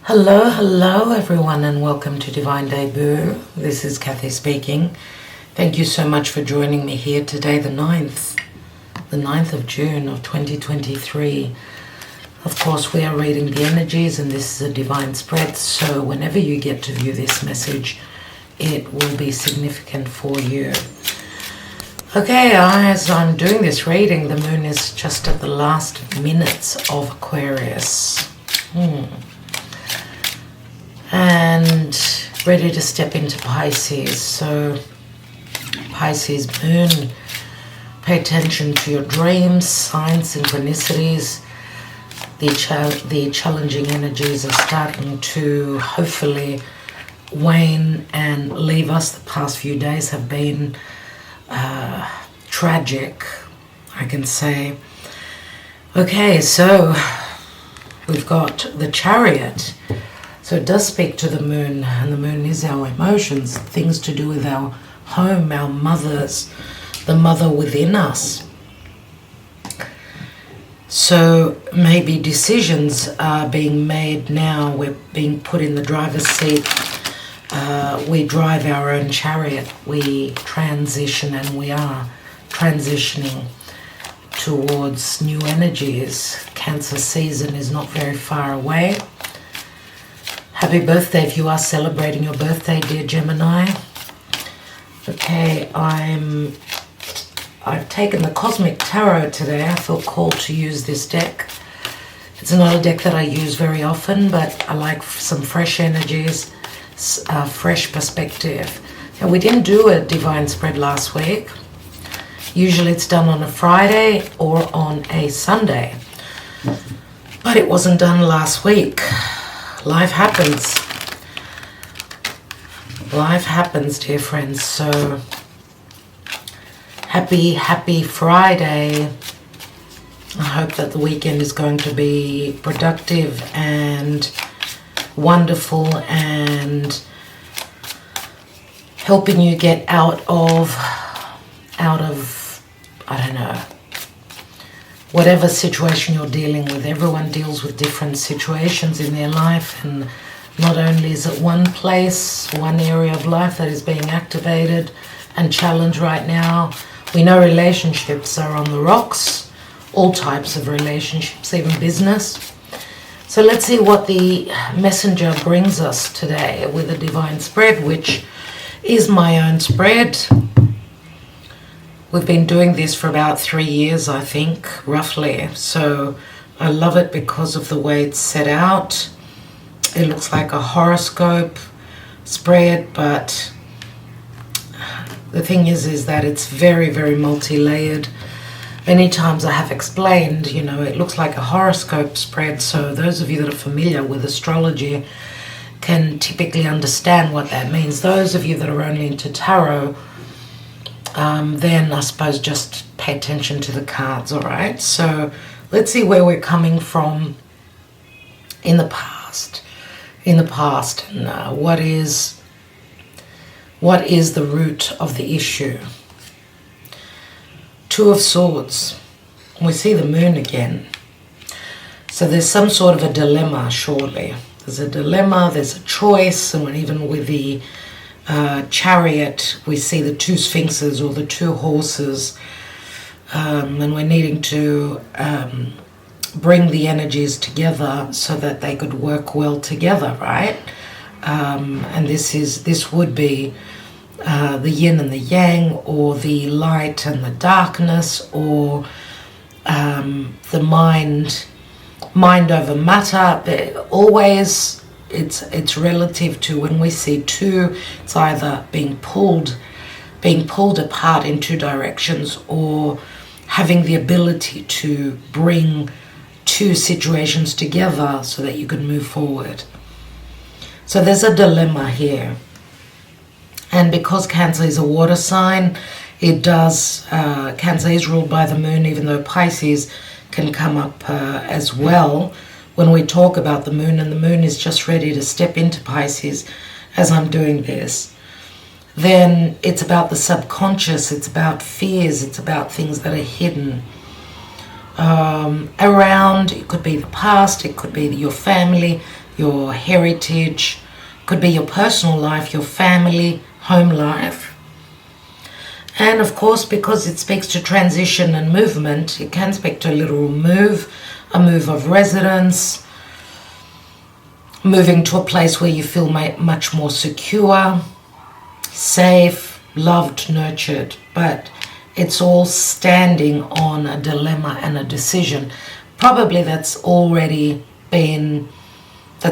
Hello everyone, and welcome to Divine Debut. This is Kathy speaking. Thank you so much for joining me here today, the 9th of June of 2023. Of course, we are reading the energies, and this is a divine spread, so whenever you get to view this message, it will be significant for you. Okay, as I'm doing this reading, the moon is just at the last minutes of Aquarius. And ready to step into Pisces. So Pisces moon, pay attention to your dreams, signs, synchronicities. The challenging energies are starting to hopefully wane and leave us. The past few days have been tragic, I can say. Okay, so we've got the Chariot. So it does speak to the moon, and the moon is our emotions, things to do with our home, our mothers, the mother within us. So maybe decisions are being made now, we're being put in the driver's seat. We drive our own chariot, we transition, and we are transitioning towards new energies. Cancer season is not very far away. Happy birthday if you are celebrating your birthday, dear Gemini. Okay, I've taken the Cosmic Tarot today. I felt called to use this deck. It's not a deck that I use very often, but I like some fresh energies, fresh perspective. And we didn't do a divine spread last week. Usually it's done on a Friday or on a Sunday, but it wasn't done last week. Life happens. Life happens, dear friends. So happy Friday. I hope that the weekend is going to be productive and wonderful and helping you get out of I don't know, whatever situation you're dealing with. Everyone deals with different situations in their life, and not only is it one place, one area of life that is being activated and challenged right now. We know relationships are on the rocks, all types of relationships, even business. So let's see what the messenger brings us today with a divine spread, which is my own spread. We've been doing this for about 3 years, I think, roughly. So I love it because of the way it's set out. It looks like a horoscope spread, but the thing is that it's very, very multi-layered. Many times I have explained, it looks like a horoscope spread. So those of you that are familiar with astrology can typically understand what that means. Those of you that are only into tarot, then I suppose just pay attention to the cards, all right? So let's see where we're coming from in the past. And what is the root of the issue? Two of Swords. We see the moon again. So there's some sort of a dilemma, surely. There's a dilemma, there's a choice, and even with the Chariot, we see the two sphinxes or the two horses, and we're needing to bring the energies together so that they could work well together, right? And this would be the yin and the yang, or the light and the darkness, or the mind over matter. Always it's relative to when we see two. It's either being pulled apart in two directions, or having the ability to bring two situations together so that you can move forward. So there's a dilemma here. And because Cancer is a water sign, Cancer is ruled by the moon, even though Pisces can come up as well when we talk about the moon. And the moon is just ready to step into Pisces as I'm doing this. Then it's about the subconscious, it's about fears, it's about things that are hidden. around. It could be the past, it could be your family, your heritage, could be your personal life, your family, home life. And of course, because it speaks to transition and movement, it can speak to a literal move, a move of residence, moving to a place where you feel much more secure, safe, loved, nurtured. But it's all standing on a dilemma and a decision. Probably that's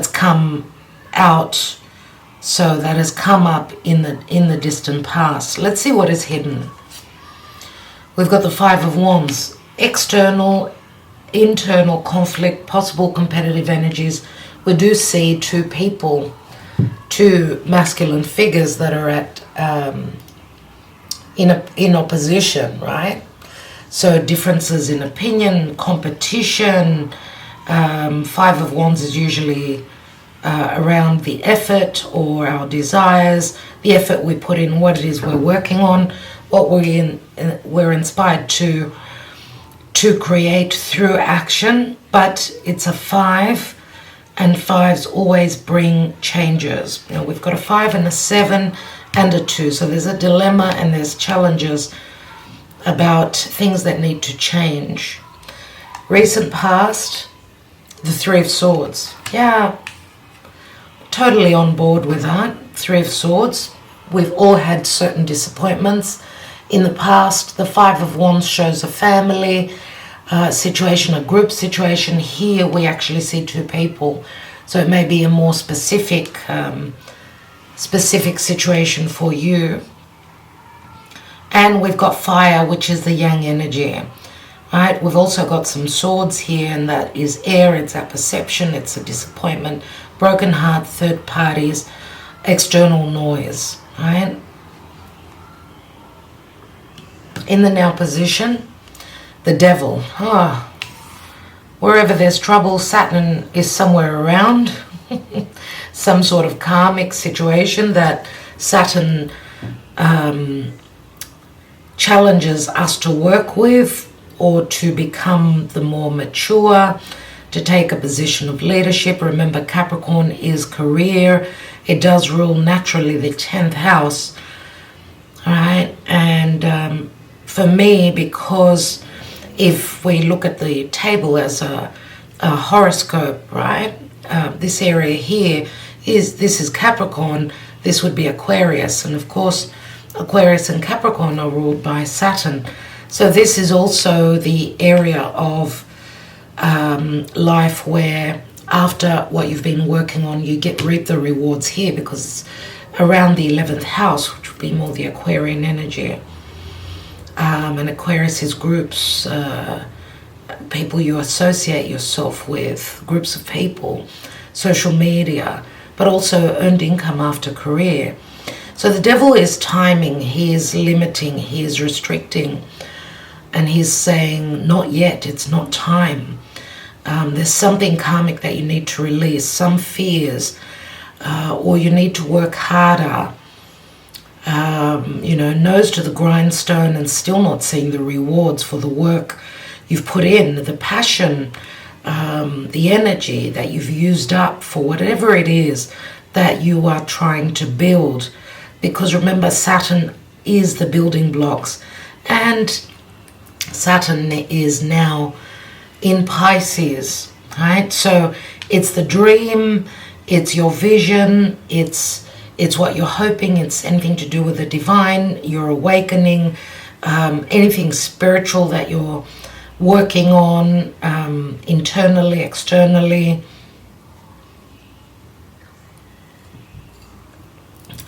come out, so that has come up in the distant past. Let's see what is hidden. We've got the Five of Wands. External, internal conflict, possible competitive energies. We do see two people, two masculine figures that are at in opposition, right? So differences in opinion, competition. Five of Wands is usually around the effort or our desires, the effort we put in, what it is we're working on, what we're inspired to create through action. But it's a 5, and 5s always bring changes. You know, we've got a 5 and a 7 and a 2, so there's a dilemma and there's challenges about things that need to change. Recent past, the 3 of Swords. Yeah, totally on board with that. 3 of Swords. We've all had certain disappointments in the past. The 5 of Wands shows a family situation, a group situation. Here we actually see two people, so it may be a more specific situation for you. And we've got fire, which is the yang energy. Right, we've also got some swords here, and that is air. It's our perception, it's a disappointment, broken heart, third parties, external noise. Right, in the now position, the devil. Wherever there's trouble, Saturn is somewhere around. Some sort of karmic situation that Saturn challenges us to work with, or to become the more mature, to take a position of leadership. Remember, Capricorn is career. It does rule naturally the 10th house. All right, and for me, because if we look at the table as a horoscope, right, this area here is Capricorn, this would be Aquarius, and of course Aquarius and Capricorn are ruled by Saturn. So this is also the area of life where after what you've been working on, you reap the rewards here, because it's around the 11th house, which would be more the Aquarian energy. And Aquarius is groups, people you associate yourself with, groups of people, social media, but also earned income after career. So the devil is timing, he is limiting, he is restricting, and he's saying, not yet, it's not time. There's something karmic that you need to release, some fears, or you need to work harder. Nose to the grindstone and still not seeing the rewards for the work you've put in, the passion, the energy that you've used up for whatever it is that you are trying to build. Because remember, Saturn is the building blocks, and Saturn is now in Pisces, right? So it's the dream, it's your vision, it's what you're hoping, it's anything to do with the divine, your awakening, anything spiritual that you're working on, internally, externally.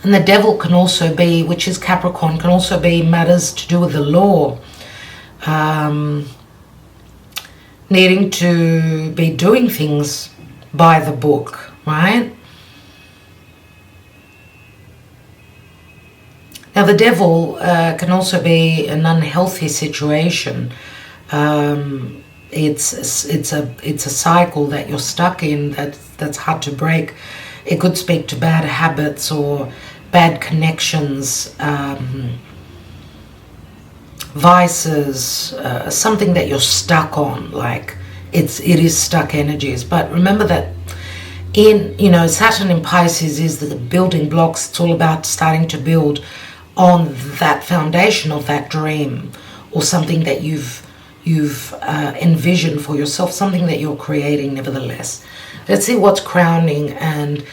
And the devil can also be, which is Capricorn, can also be matters to do with the law. Needing to be doing things by the book, right? Now the devil can also be an unhealthy situation. It's a cycle that you're stuck in that's hard to break. It could speak to bad habits or bad connections, vices, something that you're stuck on, like it is stuck energies. But remember that Saturn in Pisces is the building blocks. It's all about starting to build on that foundation of that dream, or something that you've envisioned for yourself, something that you're creating nevertheless. Let's see what's crowning, and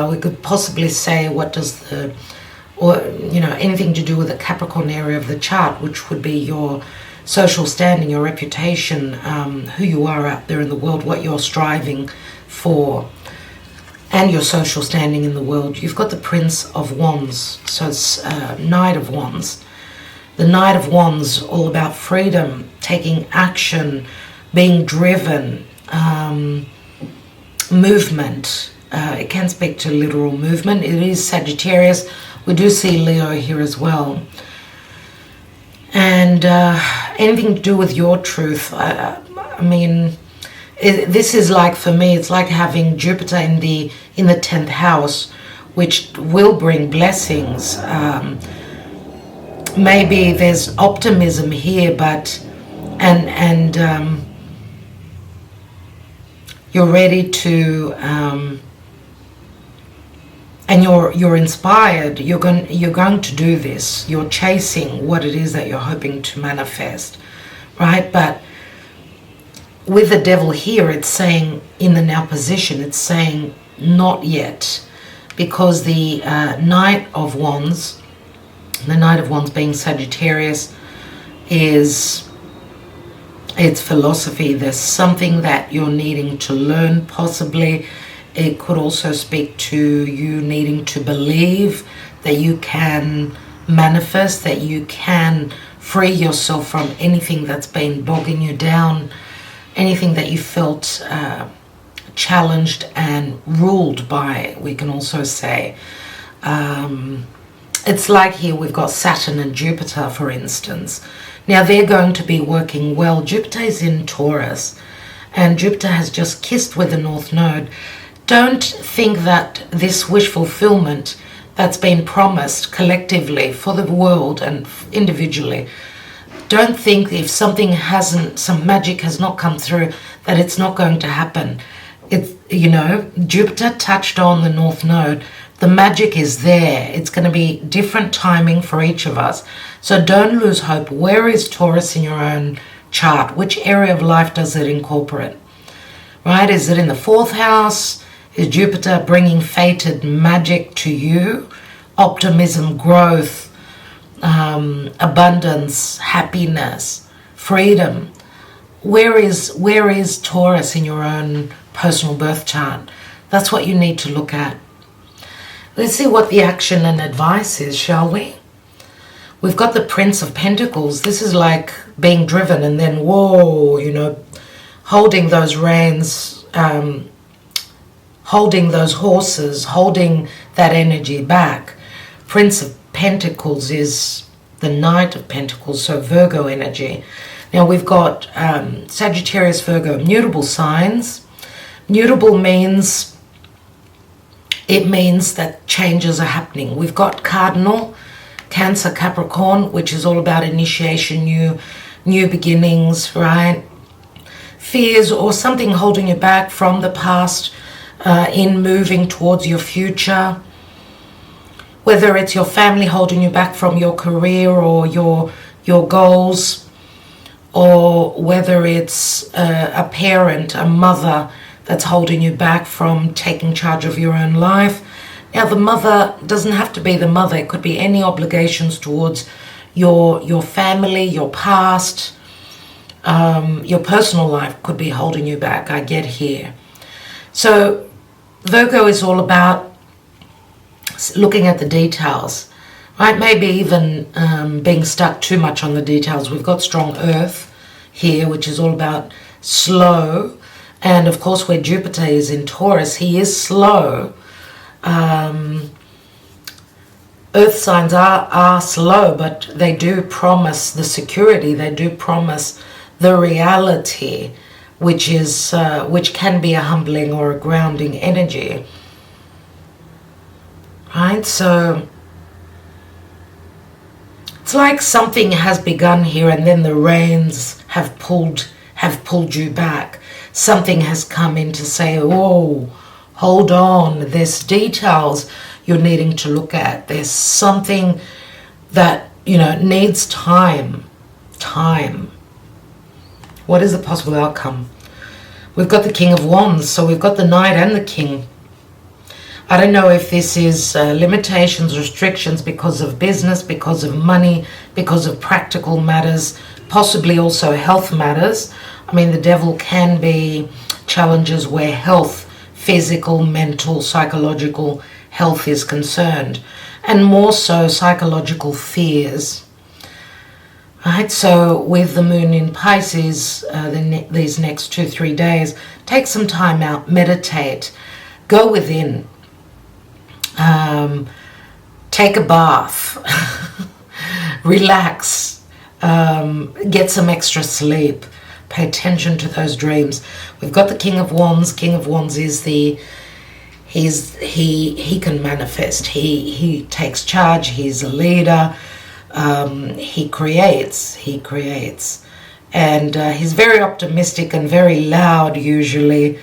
we could possibly say what does anything to do with the Capricorn area of the chart, which would be your social standing, your reputation, who you are out there in the world, what you're striving for, and your social standing in the world. You've got the Prince of Wands, so it's Knight of Wands. The Knight of Wands, all about freedom, taking action, being driven, movement. It can speak to literal movement. It is Sagittarius. We do see Leo here as well. And anything to do with your truth. This is like, for me, it's like having Jupiter in the 10th house, which will bring blessings. Maybe there's optimism here, but you're ready to and you're inspired. You're going to do this. You're chasing what it is that you're hoping to manifest, right? But with the Devil here, it's saying in the now position, it's saying not yet, because the Knight of Wands, the Knight of Wands being Sagittarius, it's philosophy. There's something that you're needing to learn, possibly. It could also speak to you needing to believe that you can manifest, that you can free yourself from anything that's been bogging you down, anything that you felt challenged and ruled by, we can also say. It's like here we've got Saturn and Jupiter, for instance. Now they're going to be working well. Jupiter is in Taurus, and Jupiter has just kissed with the North Node. Don't think that this wish fulfillment that's been promised collectively for the world and individually, don't think if some magic has not come through, that it's not going to happen. Jupiter touched on the North Node. The magic is there. It's going to be different timing for each of us. So don't lose hope. Where is Taurus in your own chart? Which area of life does it incorporate? Right? Is it in the 4th house? Is Jupiter bringing fated magic to you? Optimism, growth, abundance, happiness, freedom. Where is Taurus in your own personal birth chart? That's what you need to look at. Let's see what the action and advice is, shall we? We've got the Prince of Pentacles. This is like being driven and then, whoa, holding those reins, holding those horses, holding that energy back. Prince of Pentacles is the Knight of Pentacles, so Virgo energy. Now we've got Sagittarius, Virgo, mutable signs. Mutable means that changes are happening. We've got Cardinal, Cancer, Capricorn, which is all about initiation, new beginnings, right? Fears or something holding you back from the past in moving towards your future. Whether it's your family holding you back from your career or your goals, or whether it's a parent, a mother that's holding you back from taking charge of your own life. Now the mother doesn't have to be the mother. It could be any obligations towards your family, your past, your personal life could be holding you back, I get here. So Virgo is all about looking at the details, right? Maybe even being stuck too much on the details. We've got strong earth here, which is all about slow. And of course, where Jupiter is in Taurus, he is slow. Earth signs are slow, but they do promise the security. They do promise the reality, which can be a humbling or a grounding energy. Right? So it's like something has begun here, and then the reins have pulled you back. Something has come in to say, "Oh, Hold on. There's details you're needing to look at. There's something that, you know, needs time. Time. What is the possible outcome? We've got the King of Wands, so we've got the Knight and the King. I don't know if this is limitations, restrictions because of business, because of money, because of practical matters, possibly also health matters. I mean, the devil can be challenges where health, physical, mental, psychological health is concerned, and more so psychological fears. Right, so with the moon in Pisces, these next 2-3 days, take some time out, meditate, go within, take a bath, relax, get some extra sleep, pay attention to those dreams. We've got the King of Wands. King of Wands is he can manifest. He takes charge. He's a leader. He creates, and he's very optimistic and very loud usually.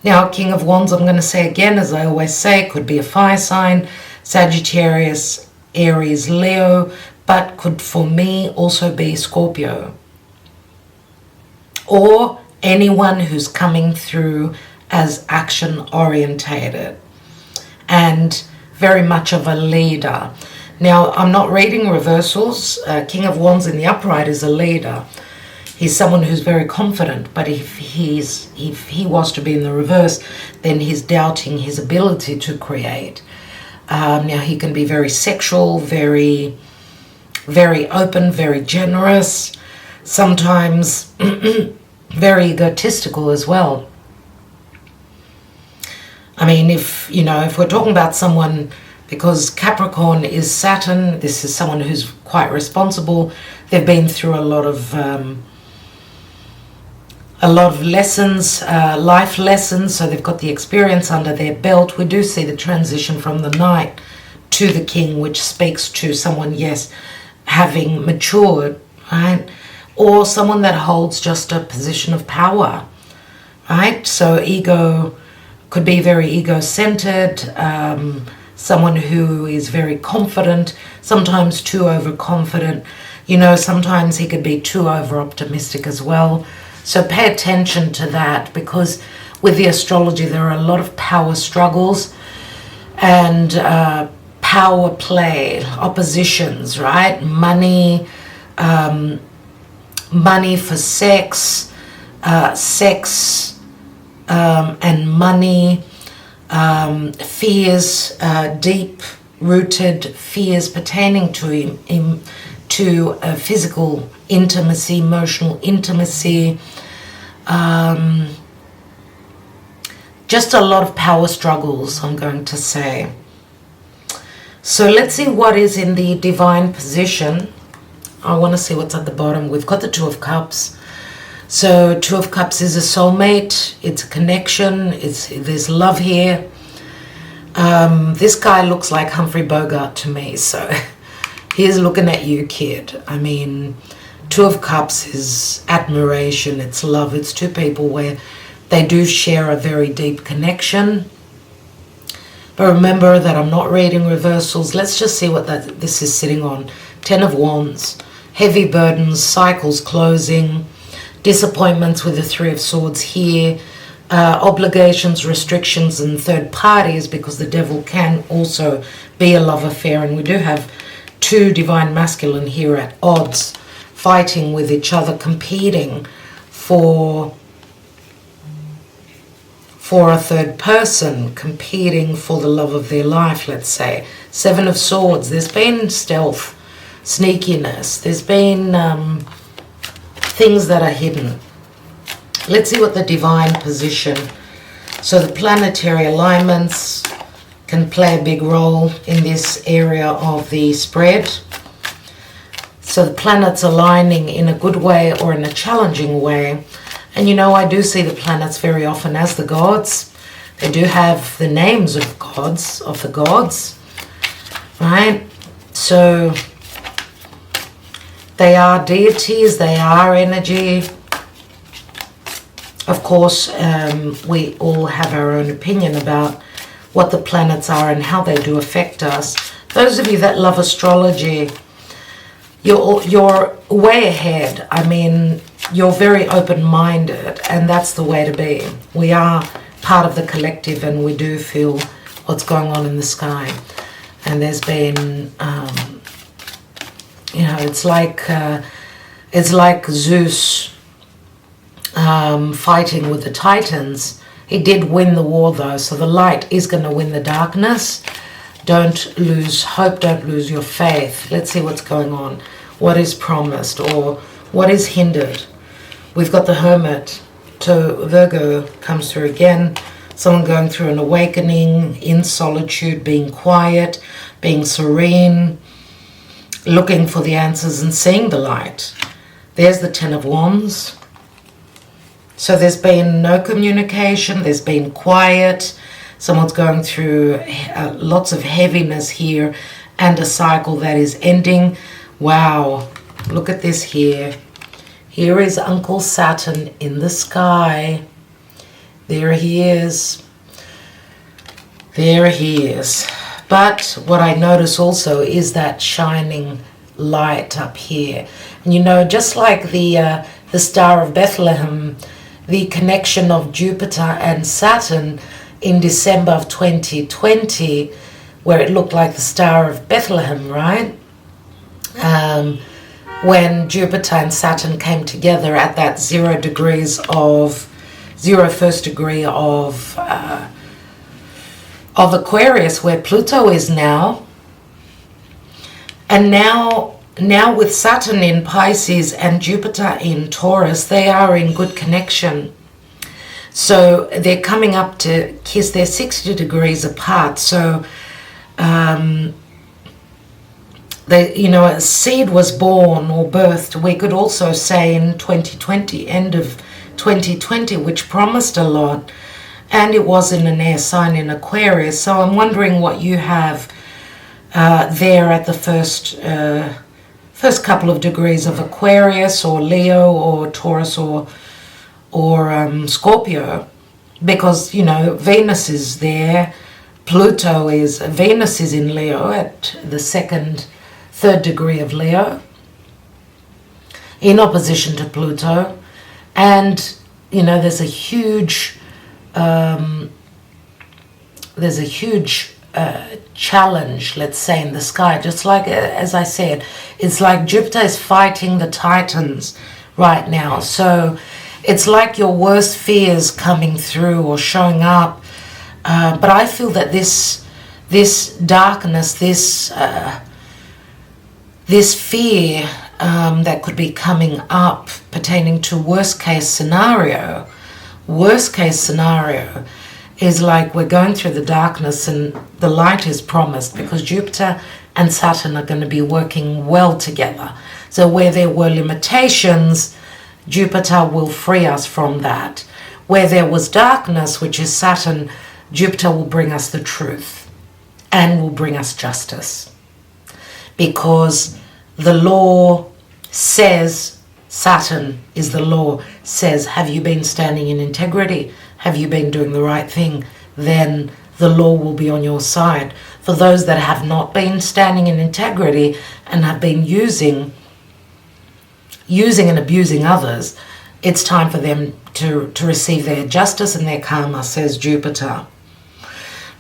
Now, King of Wands, I'm going to say again, as I always say, could be a fire sign, Sagittarius, Aries, Leo, but could for me also be Scorpio, or anyone who's coming through as action orientated and very much of a leader. Now, I'm not reading reversals. King of Wands in the upright is a leader. He's someone who's very confident, but if he was to be in the reverse, then he's doubting his ability to create. Now, he can be very sexual, very, very open, very generous, sometimes very egotistical as well. I mean, if we're talking about someone, because Capricorn is Saturn, this is someone who's quite responsible. They've been through a lot of lessons, life lessons, so they've got the experience under their belt. We do see the transition from the Knight to the King, which speaks to someone, yes, having matured, right? Or someone that holds just a position of power, right? So ego could be very ego-centered, someone who is very confident, sometimes too overconfident. Sometimes he could be too over-optimistic as well. So pay attention to that, because with the astrology there are a lot of power struggles and power play, oppositions, right? Money for sex, sex and money, fears, deep-rooted fears pertaining to physical intimacy, emotional intimacy, just a lot of power struggles, I'm going to say. So let's see what is in the divine position. I want to see what's at the bottom. We've got the Two of Cups. So Two of Cups is a soulmate, it's a connection, there's love here. This guy looks like Humphrey Bogart to me, so he's looking at you, kid. I mean, Two of Cups is admiration, it's love, it's two people where they do share a very deep connection. But remember that I'm not reading reversals. Let's just see what this is sitting on. Ten of Wands, heavy burdens, cycles closing, disappointments with the Three of Swords here, obligations, restrictions, and third parties, because the devil can also be a love affair, and we do have two divine masculine here at odds, fighting with each other, competing for a third person, competing for the love of their life, let's say. Seven of Swords, there's been stealth, sneakiness, there's been things that are hidden. Let's see what the divine position. So the planetary alignments can play a big role in this area of the spread. So the planets aligning in a good way or in a challenging way. And I do see the planets very often as the gods. They do have the names of the gods, right? So they are deities, they are energy. Of course, we all have our own opinion about what the planets are and how they do affect us. Those of you that love astrology, you're way ahead. I mean, you're very open-minded, and that's the way to be. We are part of the collective, and we do feel what's going on in the sky. And there's been, you know, it's like Zeus fighting with the Titans. He did win the war, though, so the light is going to win the darkness. Don't lose hope, don't lose your faith. Let's see what's going on. What is promised or what is hindered? We've got the Hermit to Virgo comes through again. Someone going through an awakening, in solitude, being quiet, being serene, looking for the answers and seeing the light. There's the Ten of Wands. So there's been no communication, there's been quiet. Someone's going through lots of heaviness here and a cycle that is ending. Wow, look at this here. Here is Uncle Saturn in the sky. There he is. There he is. But what I notice also is that shining light up here. And you know, just like the Star of Bethlehem, the connection of Jupiter and Saturn in December of 2020, where it looked like the Star of Bethlehem, right? When Jupiter and Saturn came together at that 0 first degree of Aquarius, where Pluto is now. And now with Saturn in Pisces and Jupiter in Taurus, they are in good connection. So they're coming up to kiss. They're 60 degrees apart. So, you know, a seed was born or birthed, we could also say, in 2020, end of 2020, which promised a lot. And it was in an air sign in Aquarius. So I'm wondering what you have there at the first couple of degrees of Aquarius or Leo or Taurus or Scorpio, because, you know, Venus is there, Venus is in Leo at the third degree of Leo, in opposition to Pluto. And, you know, there's a huge challenge, let's say, in the sky. Just like, as I said, it's like Jupiter is fighting the Titans right now. So it's like your worst fears coming through or showing up. But I feel that this darkness, this fear that could be coming up pertaining to worst case scenario is like we're going through the darkness and the light is promised, because Jupiter and Saturn are going to be working well together. So where there were limitations, Jupiter will free us from that. Where there was darkness, which is Saturn, Jupiter will bring us the truth and will bring us justice. Because the law says, Saturn is the law, says, have you been standing in integrity? Have you been doing the right thing? Then the law will be on your side. For those that have not been standing in integrity and have been using and abusing others, it's time for them to receive their justice and their karma, says Jupiter.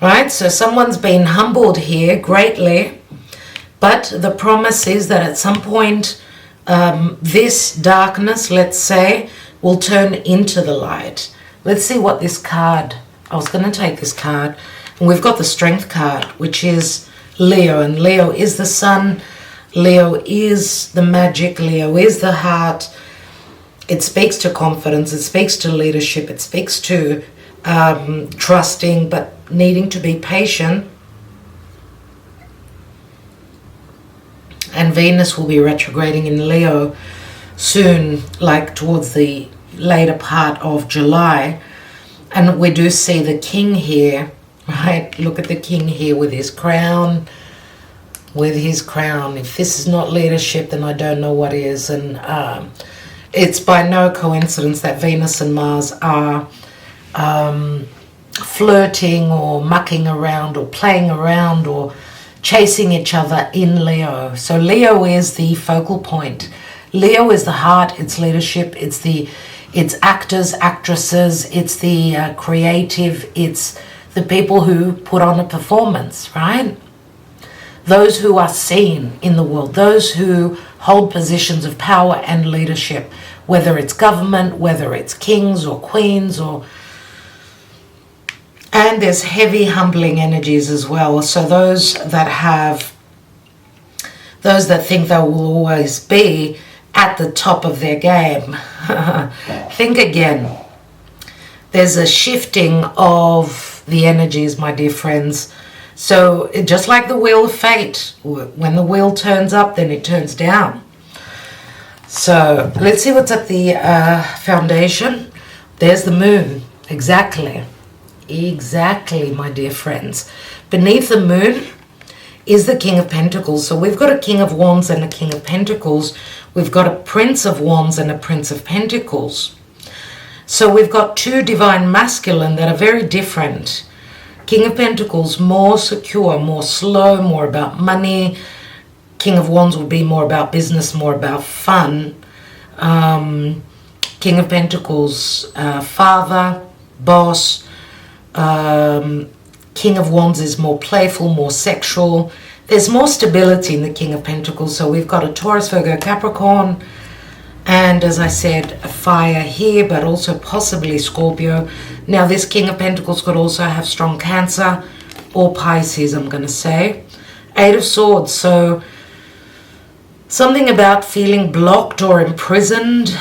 Right? So someone's been humbled here greatly, but the promise is that at some point this darkness, let's say, will turn into the light. Let's see what this card, I was going to take this card, and we've got the Strength card, which is Leo, and Leo is the sun, Leo is the magic, Leo is the heart. It speaks to confidence, it speaks to leadership, it speaks to trusting but needing to be patient. And Venus will be retrograding in Leo soon, like towards the later part of July. And we do see the king here, right? Look at the king here with his crown. With his crown. If this is not leadership, then I don't know what is. And it's by no coincidence that Venus and Mars are flirting or mucking around or playing around or chasing each other in Leo. So Leo is the focal point. Leo is the heart, it's leadership, it's actors, actresses, it's the creative, it's the people who put on a performance, right? Those who are seen in the world, those who hold positions of power and leadership, whether it's government, whether it's kings or queens, and there's heavy humbling energies as well. So those that think they will always be at the top of their game. Think again. There's a shifting of the energies, my dear friends. So just like the wheel of fate, when the wheel turns up, then it turns down. So let's see what's at the foundation. There's the moon. Exactly, my dear friends. Beneath the moon is the King of Pentacles. So we've got a King of Wands and a King of Pentacles. We've got a Prince of Wands and a Prince of Pentacles. So we've got two divine masculine that are very different. King of Pentacles, more secure, more slow, more about money. King of Wands will be more about business, more about fun. King of Pentacles, father, boss. King of Wands is more playful, more sexual. There's more stability in the King of Pentacles. So we've got a Taurus, Virgo, Capricorn. And as I said, a fire here, but also possibly Scorpio. Now this King of Pentacles could also have strong Cancer or Pisces, I'm going to say. Eight of Swords, so something about feeling blocked or imprisoned.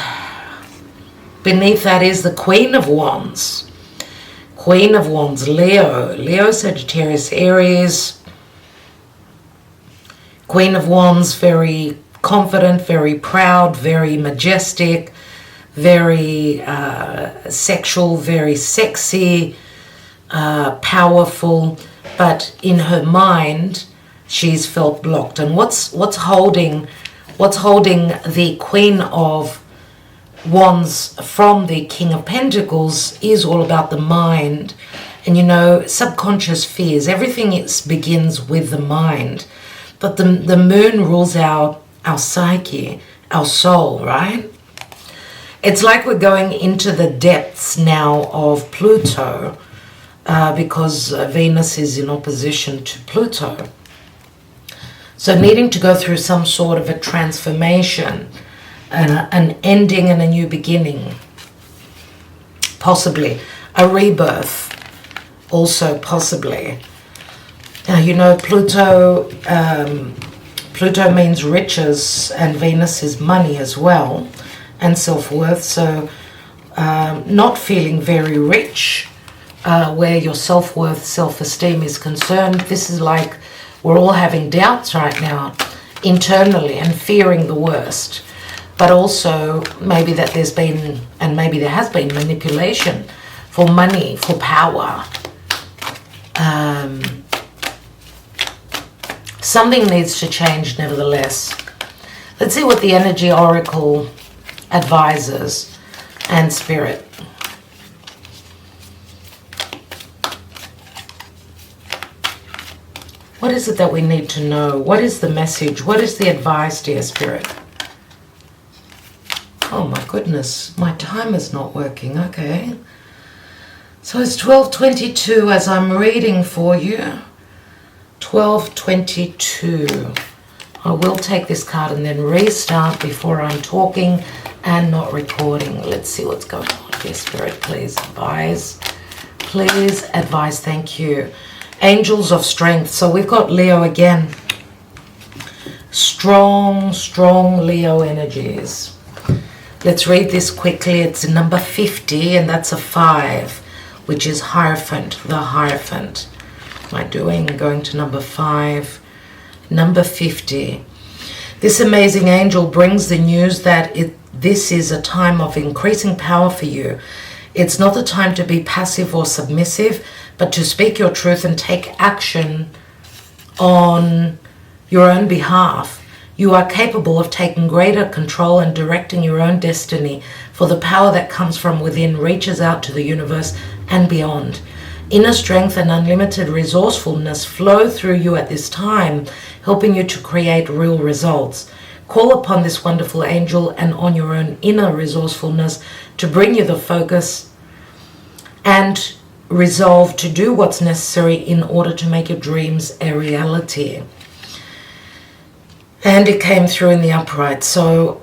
Beneath that is the Queen of Wands. Queen of Wands, Leo, Sagittarius, Aries. Queen of Wands, very confident, very proud, very majestic, very sexual, very sexy, powerful, but in her mind she's felt blocked. And what's holding the Queen of Wands from the King of Pentacles is all about the mind. And you know, subconscious fears, everything begins with the mind. But the moon rules our psyche, our soul, right? It's like we're going into the depths now of Pluto because Venus is in opposition to Pluto. So needing to go through some sort of a transformation, an ending and a new beginning. Possibly a rebirth, also possibly. Now, you know, Pluto means riches, and Venus is money as well, and self-worth. So not feeling very rich, where your self-worth, self-esteem is concerned. This is like we're all having doubts right now internally and fearing the worst. But also maybe that there's been, and maybe there has been, manipulation for money, for power. Something needs to change nevertheless. Let's see what the Energy Oracle advises and Spirit. What is it that we need to know? What is the message? What is the advice, dear Spirit? Oh my goodness, my timer's not working. Okay. So it's 12:22 as I'm reading for you. 12:22. I will take this card and then restart before I'm talking and not recording. Let's see what's going on. Dear Spirit, please advise. Please advise. Thank you. Angels of Strength. So we've got Leo again. Strong Leo energies. Let's read this quickly. It's number 50, and that's a 5, which is Hierophant, the Hierophant. What am I doing? Going to number 5. Number 50. This amazing angel brings the news that this is a time of increasing power for you. It's not the time to be passive or submissive, but to speak your truth and take action on your own behalf. You are capable of taking greater control and directing your own destiny, for the power that comes from within reaches out to the universe and beyond. Inner strength and unlimited resourcefulness flow through you at this time, helping you to create real results. Call upon this wonderful angel and on your own inner resourcefulness to bring you the focus and resolve to do what's necessary in order to make your dreams a reality. And it came through in the upright. So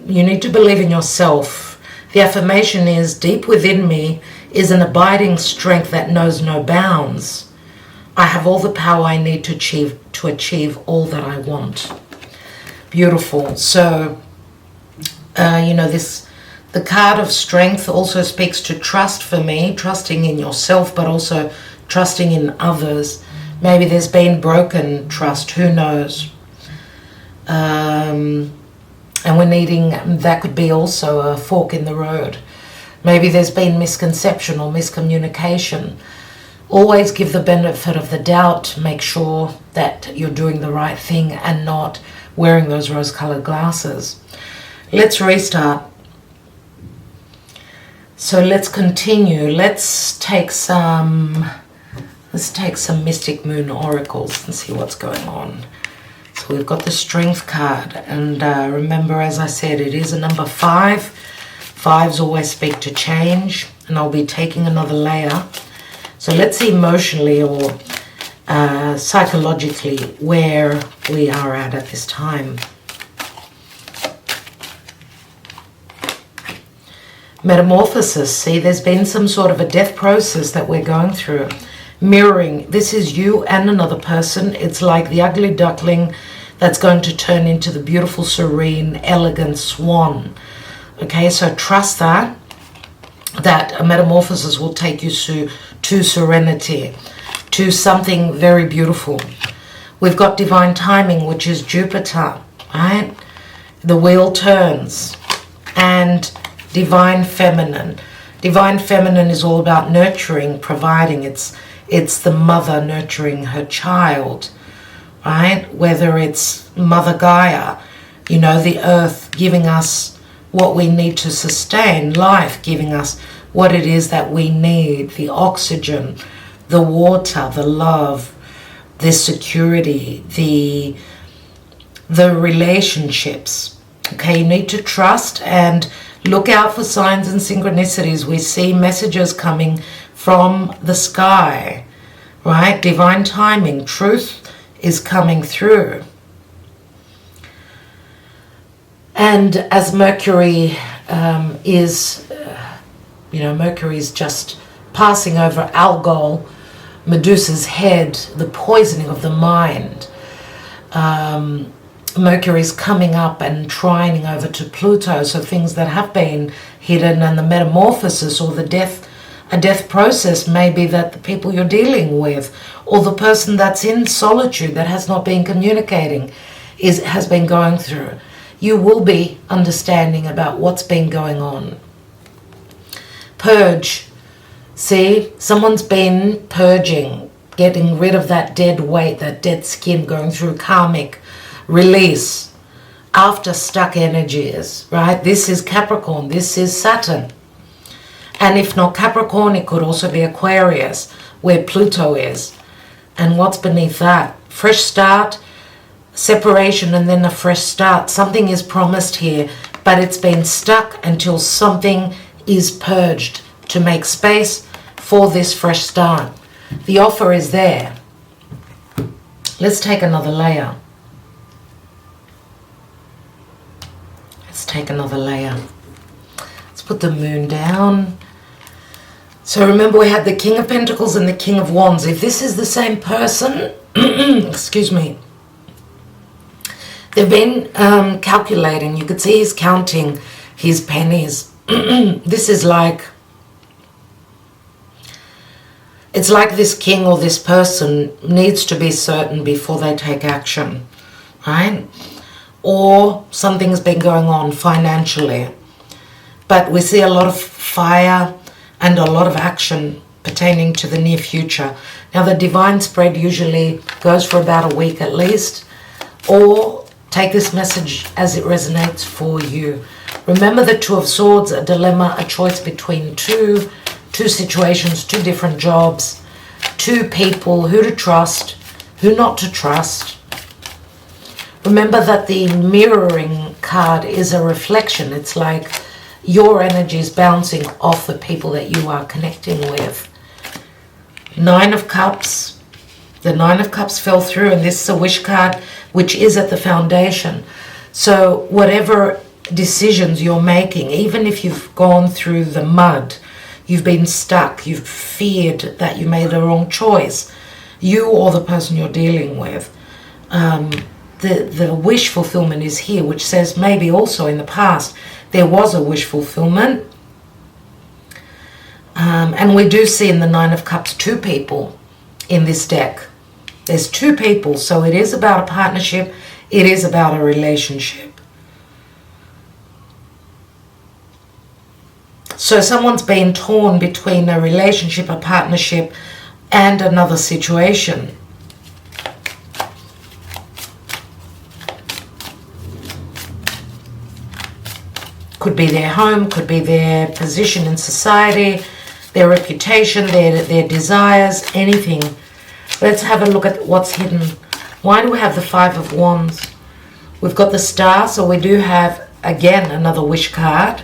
you need to believe in yourself. The affirmation is, deep within me is an abiding strength that knows no bounds. I have all the power I need to achieve all that I want. Beautiful. So, the card of strength also speaks to trust for me, trusting in yourself, but also trusting in others. Maybe there's been broken trust, who knows? And we're needing, that could be also a fork in the road. Maybe there's been misconception or miscommunication. Always give the benefit of the doubt. Make sure that you're doing the right thing and not wearing those rose-colored glasses. Let's restart. So let's continue. Let's take some Mystic Moon oracles and see what's going on. So we've got the Strength card, and remember, as I said, it is a number 5. Fives always speak to change, and I'll be taking another layer. So let's see emotionally or psychologically where we are at this time. Metamorphosis. See, there's been some sort of a death process that we're going through. Mirroring. This is you and another person. It's like the ugly duckling that's going to turn into the beautiful, serene, elegant swan. Okay, so trust that a metamorphosis will take you to serenity, to something very beautiful. We've got divine timing, which is Jupiter, right? The wheel turns. And divine feminine. Divine feminine is all about nurturing, providing. It's the mother nurturing her child, right? Whether it's Mother Gaia, the earth giving us what we need to sustain life, giving us what it is that we need, the oxygen, the water, the love, the security, the relationships. Okay, you need to trust and look out for signs and synchronicities. We see messages coming from the sky, right? Divine timing, truth is coming through. And as Mercury Mercury is just passing over Algol, Medusa's head, the poisoning of the mind. Mercury is coming up and trining over to Pluto, so things that have been hidden, and the metamorphosis or a death process may be that the people you're dealing with or the person that's in solitude that has not been communicating has been going through. You will be understanding about what's been going on. Purge. See, someone's been purging, getting rid of that dead weight, that dead skin, going through karmic release after stuck energies, right? This is Capricorn, this is Saturn. And if not Capricorn, it could also be Aquarius, where Pluto is. And what's beneath that? Fresh start, separation, and then a fresh start. Something is promised here, but it's been stuck until something is purged to make space for this fresh start. The offer is there. Let's take another layer. Take another layer. Let's put the moon down. So remember, we had the King of Pentacles and the King of Wands. If this is the same person, excuse me, they've been calculating. You could see he's counting his pennies. This is it's like this king or this person needs to be certain before they take action, right? Or something's been going on financially. But we see a lot of fire and a lot of action pertaining to the near future. Now, the divine spread usually goes for about a week at least, or Take this message as it resonates for you. Remember the Two of Swords, a dilemma, a choice between two situations, two different jobs, two people, who to trust, who not to trust. Remember that the mirroring card is a reflection. It's like your energy is bouncing off the people that you are connecting with. Nine of Cups. The Nine of Cups fell through, and this is a wish card, which is at the foundation. So whatever decisions you're making, even if you've gone through the mud, you've been stuck, you've feared that you made the wrong choice, you or the person you're dealing with, the wish fulfillment is here, which says maybe also in the past there was a wish fulfillment. And we do see in the Nine of Cups two people in this deck. There's two people, so it is about a partnership, it is about a relationship. So someone's been torn between a relationship, a partnership, and another situation. Could be their home, could be their position in society, their reputation, their desires, anything. Let's have a look at what's hidden. Why do we have the Five of Wands? We've got the Star, so we do have, again, another wish card.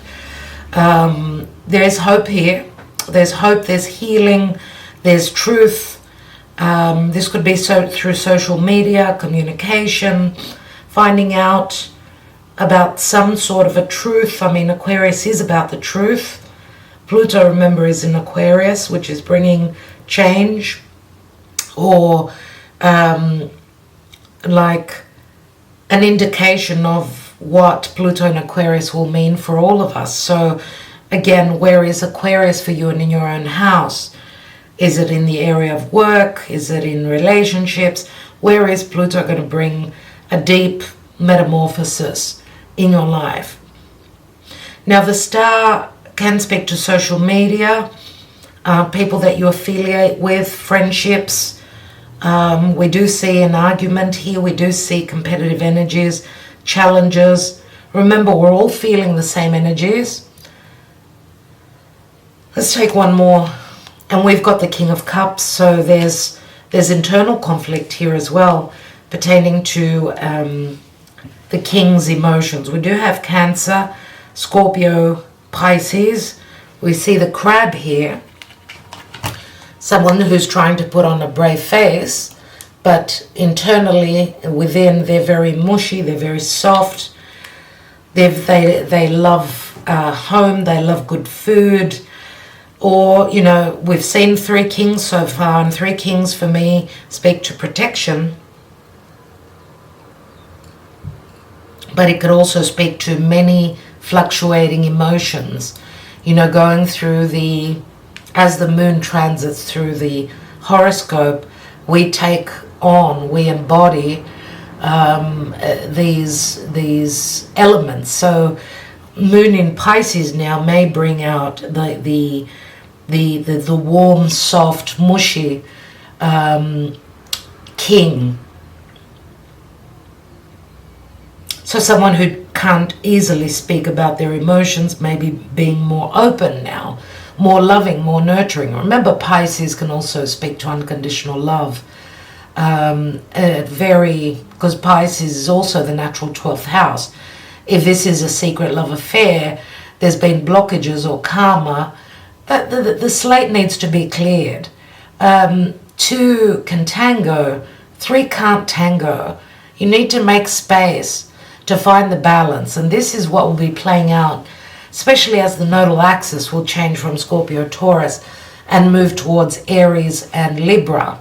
There's hope here. There's hope, there's healing, there's truth. This could be through social media, communication, finding out about some sort of a truth. I mean, Aquarius is about the truth. Pluto, remember, is in Aquarius, which is bringing change, or like an indication of what Pluto and Aquarius will mean for all of us. So again, where is Aquarius for you and in your own house? Is it in the area of work? Is it in relationships? Where is Pluto going to bring a deep metamorphosis in your life? Now, the Star can speak to social media, people that you affiliate with, friendships. We do see an argument here. We do see competitive energies, challenges. Remember, we're all feeling the same energies. Let's take one more. And we've got the King of Cups. So there's internal conflict here as well, pertaining to the King's emotions. We do have Cancer, Scorpio, Pisces. We see the Crab here. Someone who's trying to put on a brave face, but internally, within, they're very mushy, they're very soft. They love home, they love good food. Or, you know, we've seen Three Kings so far, and Three Kings for me speak to protection. But it could also speak to many fluctuating emotions. You know, going through as the moon transits through the horoscope, we take on, we embody these elements. So moon in Pisces now may bring out the warm, soft, mushy king. So someone who can't easily speak about their emotions, maybe being more open now, more loving, more nurturing. Remember, Pisces can also speak to unconditional love. Because Pisces is also the natural 12th house. If this is a secret love affair, there's been blockages or karma, that the slate needs to be cleared. Two can tango, three can't tango. You need to make space to find the balance, and this is what will be playing out, especially as the nodal axis will change from Scorpio, Taurus, and move towards Aries and Libra.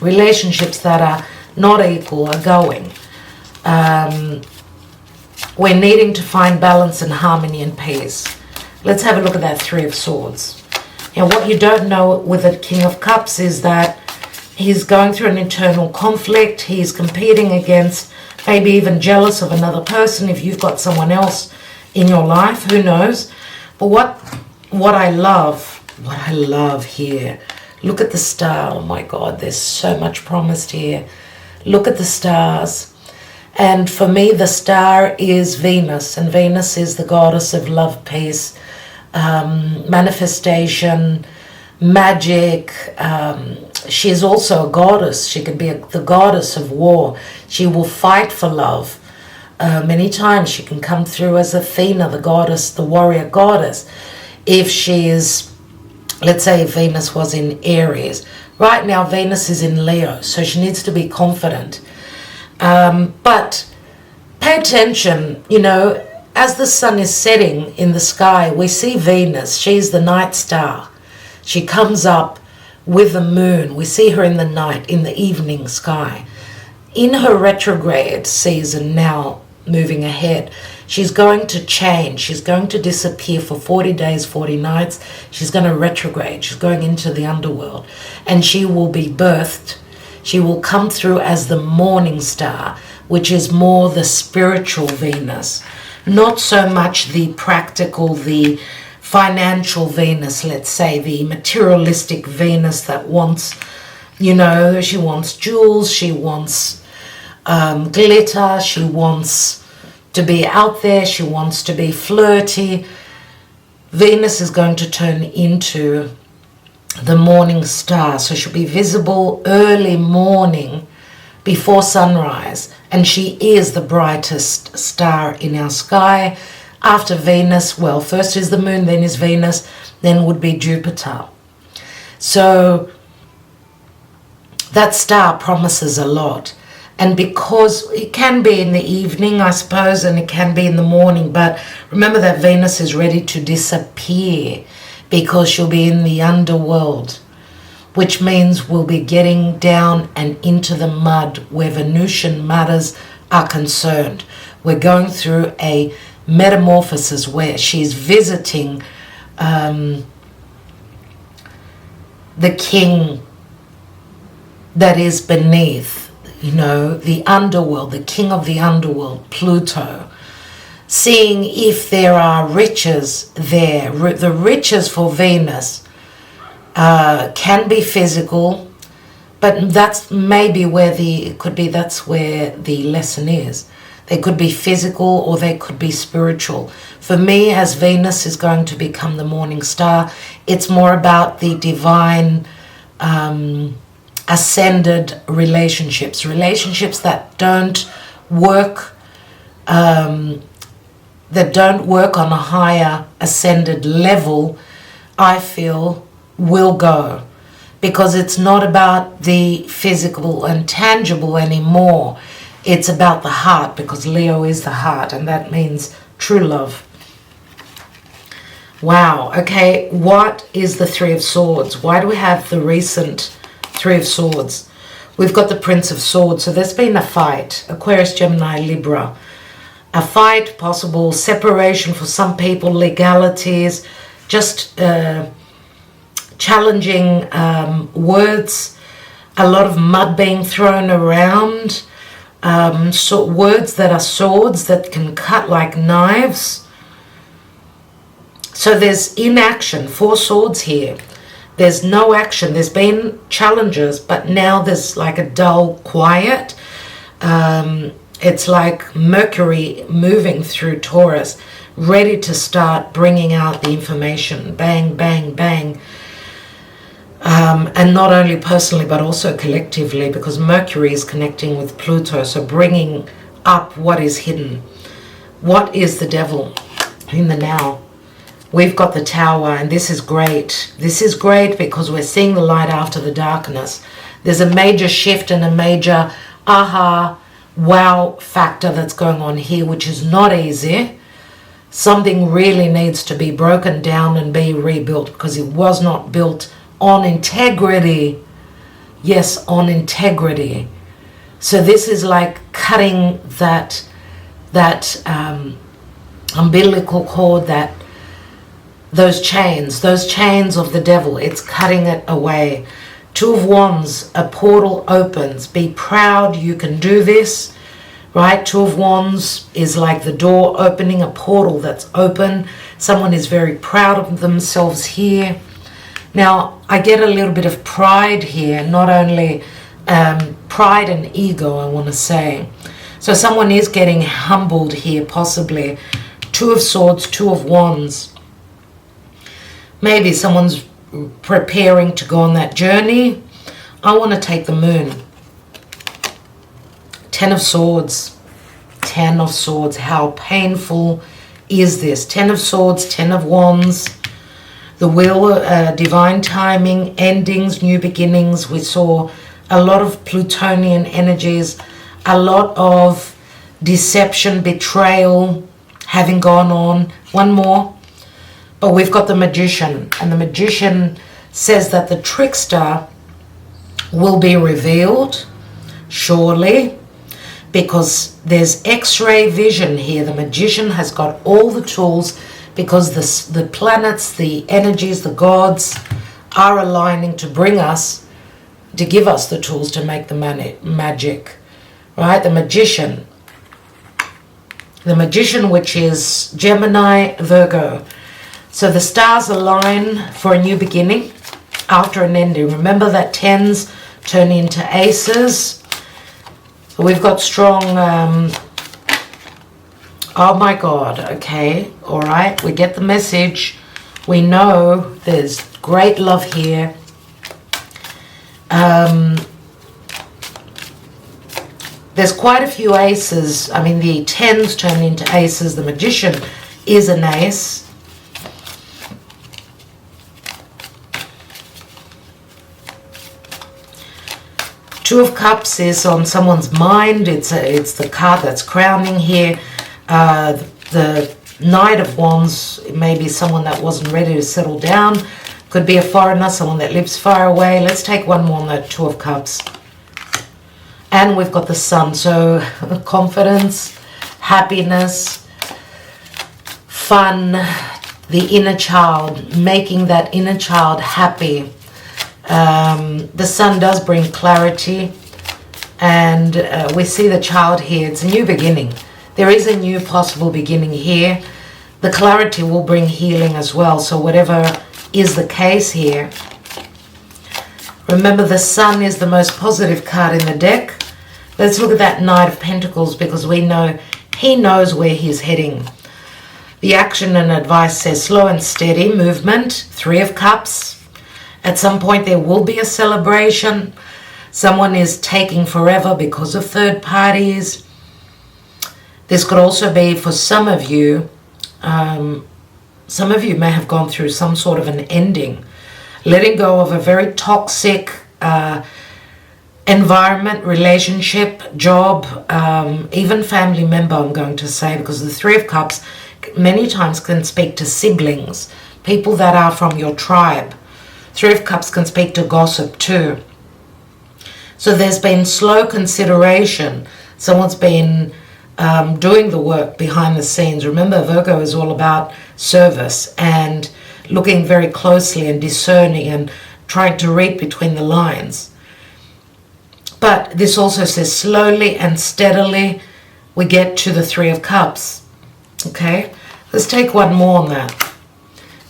Relationships that are not equal are going. We're needing to find balance and harmony and peace. Let's have a look at that Three of Swords. Now, what you don't know with the King of Cups is that he's going through an internal conflict. He's competing against, maybe even jealous of another person. If you've got someone else in your life, who knows? But what I love here, look at the star. Oh my God, there's so much promised here. Look at the stars. And for me, the star is Venus, and Venus is the goddess of love, peace, manifestation, magic. She is also a goddess. She can be the goddess of war. She will fight for love. Many times she can come through as Athena, the goddess, the warrior goddess. If she is, let's say if Venus was in Aries. Right now Venus is in Leo, so she needs to be confident. But pay attention, you know, as the sun is setting in the sky, we see Venus. She's the night star. She comes up with the moon. We see her in the night, in the evening sky. In her retrograde season now, moving ahead, she's going to change. She's going to disappear for 40 days, 40 nights. She's going to retrograde. She's going into the underworld. And she will be birthed. She will come through as the morning star, which is more the spiritual Venus. Not so much the practical, the financial Venus, let's say, the materialistic Venus that wants, you know, she wants jewels, she wants glitter, she wants to be out there, she wants to be flirty. Venus is going to turn into the morning star, so she'll be visible early morning before sunrise, and she is the brightest star in our sky. After Venus, well, first is the moon, then is Venus, then would be Jupiter. So that star promises a lot. And because it can be in the evening, I suppose, and it can be in the morning, but remember that Venus is ready to disappear because she'll be in the underworld, which means we'll be getting down and into the mud where Venusian matters are concerned. We're going through a metamorphosis where she's visiting the king that is beneath, you know, the underworld, the king of the underworld, Pluto, seeing if there are riches there. The riches for Venus can be physical, but that's maybe where that's where the lesson is. They could be physical or they could be spiritual. For me, as Venus is going to become the morning star, it's more about the divine ascended relationships that don't work on a higher ascended level, I feel will go, because it's not about the physical and tangible anymore. It's about the heart, because Leo is the heart, and that means true love. Wow, okay, what is the Three of Swords? Why do we have the recent Three of Swords? We've got the Prince of Swords, so there's been a fight. Aquarius, Gemini, Libra. A fight, possible separation for some people, legalities, just challenging words, a lot of mud being thrown around, so words that are swords that can cut like knives. So there's inaction, 4 swords here. There's no action. There's been challenges, but now there's like a dull quiet. It's like Mercury moving through Taurus, ready to start bringing out the information. Bang, bang, bang. And not only personally, but also collectively, because Mercury is connecting with Pluto, so bringing up what is hidden. What is the devil in the now? We've got the Tower, and this is great. This is great because we're seeing the light after the darkness. There's a major shift and a major aha, wow factor that's going on here, which is not easy. Something really needs to be broken down and be rebuilt, because it was not built on integrity. Yes, on integrity. So this is like cutting that umbilical cord, those chains of the devil. It's cutting it away. 2 of Wands, a portal opens. Be proud, you can do this, right? 2 of Wands is like the door opening, a portal that's open. Someone is very proud of themselves here. Now, I get a little bit of pride here, not only pride and ego, I want to say, So someone is getting humbled here, possibly. Two of Swords, Two of Wands. Maybe someone's preparing to go on that journey. I want to take the Moon. Ten of Swords. Ten of Swords. How painful is this? Ten of Swords, Ten of Wands. The Wheel, divine timing, endings, new beginnings. We saw a lot of Plutonian energies, a lot of deception, betrayal having gone on. One more. But we've got the Magician. And the Magician says that the trickster will be revealed, surely, because there's X-ray vision here. The Magician has got all the tools because the planets, the energies, the gods are aligning to bring us, to give us the tools to make the magic, right? The Magician. The Magician, which is Gemini, Virgo. So the stars align for a new beginning after an ending. Remember that tens turn into aces. We've got strong, oh my God, okay, all right, we get the message. We know there's great love here. There's quite a few aces. I mean, the tens turn into aces. The Magician is an ace. Two of Cups is on someone's mind. It's the card that's crowning here. The Knight of Wands, it may be someone that wasn't ready to settle down. Could be a foreigner, someone that lives far away. Let's take one more on the Two of Cups. And we've got the Sun. So confidence, happiness, fun, the inner child, making that inner child happy. The Sun does bring clarity, and we see the child here. It's a new beginning. There is a new possible beginning here. The clarity will bring healing as well. So whatever is the case here, remember the Sun is the most positive card in the deck. Let's look at that Knight of Pentacles, because we know he knows where he's heading. The action and advice says slow and steady movement. Three of Cups. At some point there will be a celebration. Someone is taking forever because of third parties. This could also be for some of you may have gone through some sort of an ending. Letting go of a very toxic environment, relationship, job, even family member, I'm going to say, because the Three of Cups many times can speak to siblings, people that are from your tribe. Three of Cups can speak to gossip too. So there's been slow consideration. Someone's been doing the work behind the scenes. Remember, Virgo is all about service and looking very closely and discerning and trying to read between the lines. But this also says slowly and steadily we get to the Three of Cups. Okay, let's take one more on that.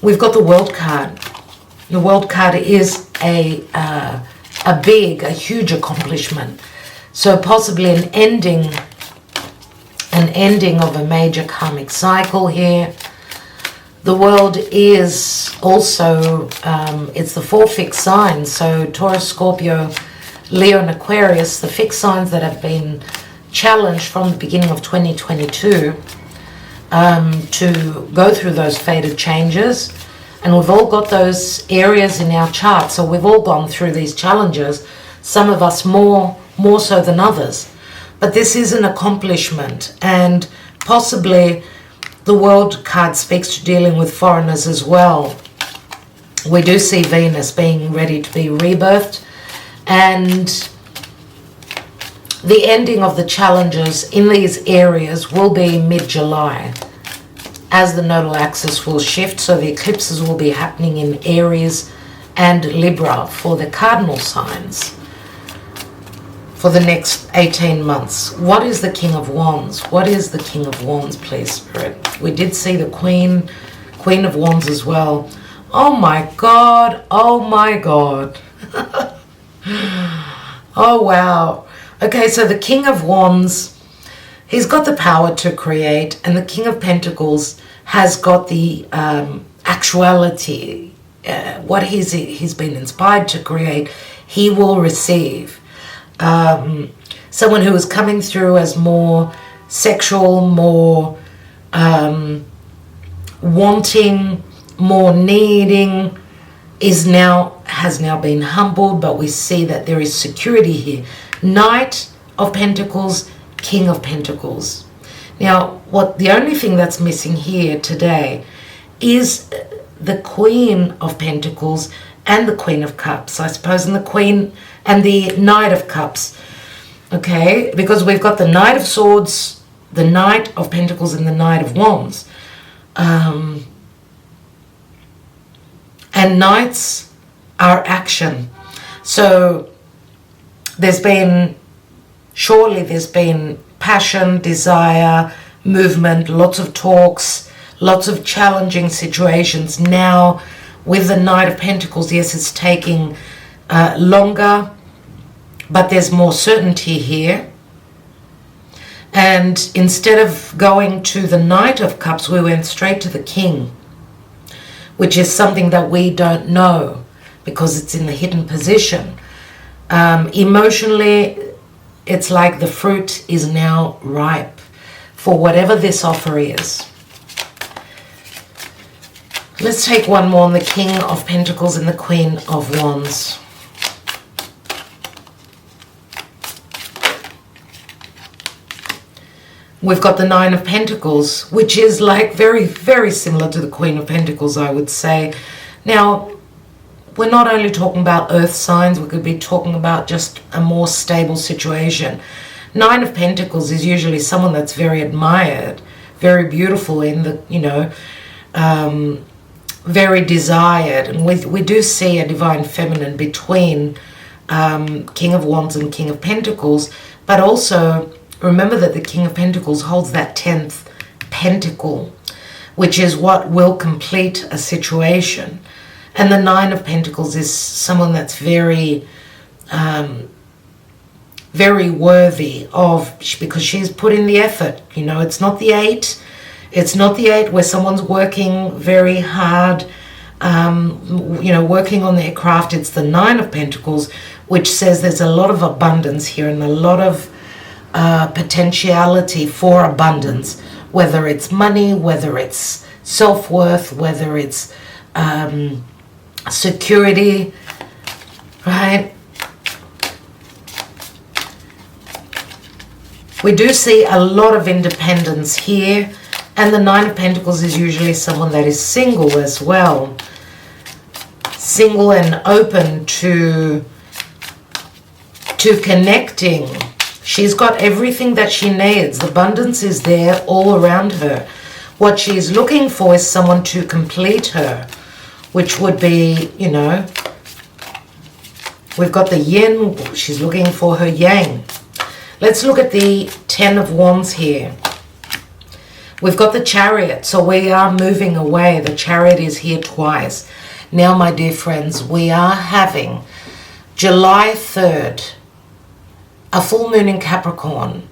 We've got the World card. The World card is a huge accomplishment. So possibly an ending of a major karmic cycle here. The World is also, it's the four fixed signs. So Taurus, Scorpio, Leo and Aquarius, the fixed signs that have been challenged from the beginning of 2022 to go through those fated changes. And we've all got those areas in our chart. So we've all gone through these challenges. Some of us more so than others. But this is an accomplishment. And possibly the World card speaks to dealing with foreigners as well. We do see Venus being ready to be rebirthed. And the ending of the challenges in these areas will be mid-July, as the nodal axis will shift. So the eclipses will be happening in Aries and Libra for the cardinal signs for the next 18 months. What is the King of Wands? What is the King of Wands, please, Spirit? We did see the Queen of Wands as well. Oh my God. Oh my God. Oh wow. Okay, so the King of Wands, He's got the power to create, and the King of Pentacles has got the actuality. What he's been inspired to create, he will receive. Someone who is coming through as more sexual, more wanting, more needing, has now been humbled, but we see that there is security here. Knight of Pentacles, King of Pentacles. Now, the only thing that's missing here today is the Queen of Pentacles and the Queen of Cups, I suppose, and the Queen and the Knight of Cups. Okay, because we've got the Knight of Swords, the Knight of Pentacles, and the Knight of Wands. And Knights are action. So there's been passion, desire, movement, lots of talks, lots of challenging situations. Now, with the Knight of Pentacles, yes, it's taking longer, but there's more certainty here. And instead of going to the Knight of Cups, we went straight to the King, which is something that we don't know because it's in the hidden position. Emotionally, it's like the fruit is now ripe for whatever this offer is. Let's take one more on the King of Pentacles and the Queen of Wands. We've got the Nine of Pentacles, which is like very, very similar to the Queen of Pentacles, I would say. Now, we're not only talking about earth signs, we could be talking about just a more stable situation. Nine of Pentacles is usually someone that's very admired, very beautiful in the, very desired. And we do see a divine feminine between King of Wands and King of Pentacles, but also remember that the King of Pentacles holds that 10th pentacle, which is what will complete a situation. And the Nine of Pentacles is someone that's very, very worthy of, because she's put in the effort. It's not the 8. It's not the 8 where someone's working very hard, working on their craft. It's the Nine of Pentacles, which says there's a lot of abundance here and a lot of potentiality for abundance, whether it's money, whether it's self-worth, whether it's security, right? We do see a lot of independence here, and the Nine of Pentacles is usually someone that is single as well, single and open to connecting. She's got everything that she needs. The abundance is there all around her. What she's looking for is someone to complete her, which would be, we've got the yin. She's looking for her yang. Let's look at the Ten of Wands here. We've got the Chariot, so we are moving away. The Chariot is here twice. Now, my dear friends, we are having July 3rd, a full moon in Capricorn,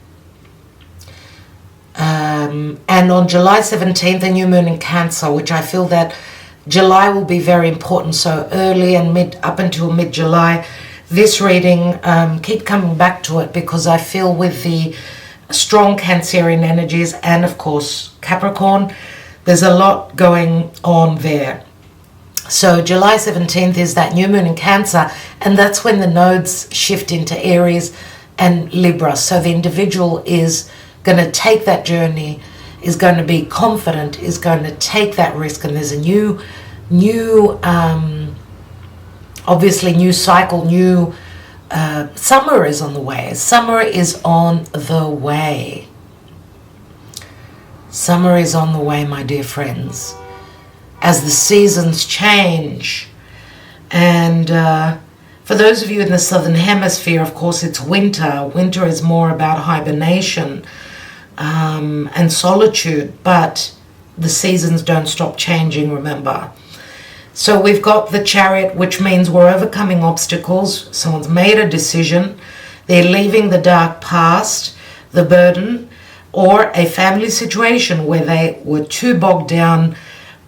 and on July 17th a new moon in Cancer, which I feel that July will be very important. So early and up until mid-July, this reading, keep coming back to it, because I feel with the strong Cancerian energies and of course Capricorn, there's a lot going on there. So July 17th is that new moon in Cancer, and that's when the nodes shift into Aries and Libra. So the individual is going to take that journey, is going to be confident, is going to take that risk, and there's a new obviously new cycle, new summer is on the way. Summer is on the way. Summer is on the way, my dear friends, as the seasons change. And for those of you in the southern hemisphere, of course, it's winter. Winter is more about hibernation and solitude, but the seasons don't stop changing, remember. So we've got the Chariot, which means we're overcoming obstacles. Someone's made a decision. They're leaving the dark past, the burden. or a family situation where they were too bogged down,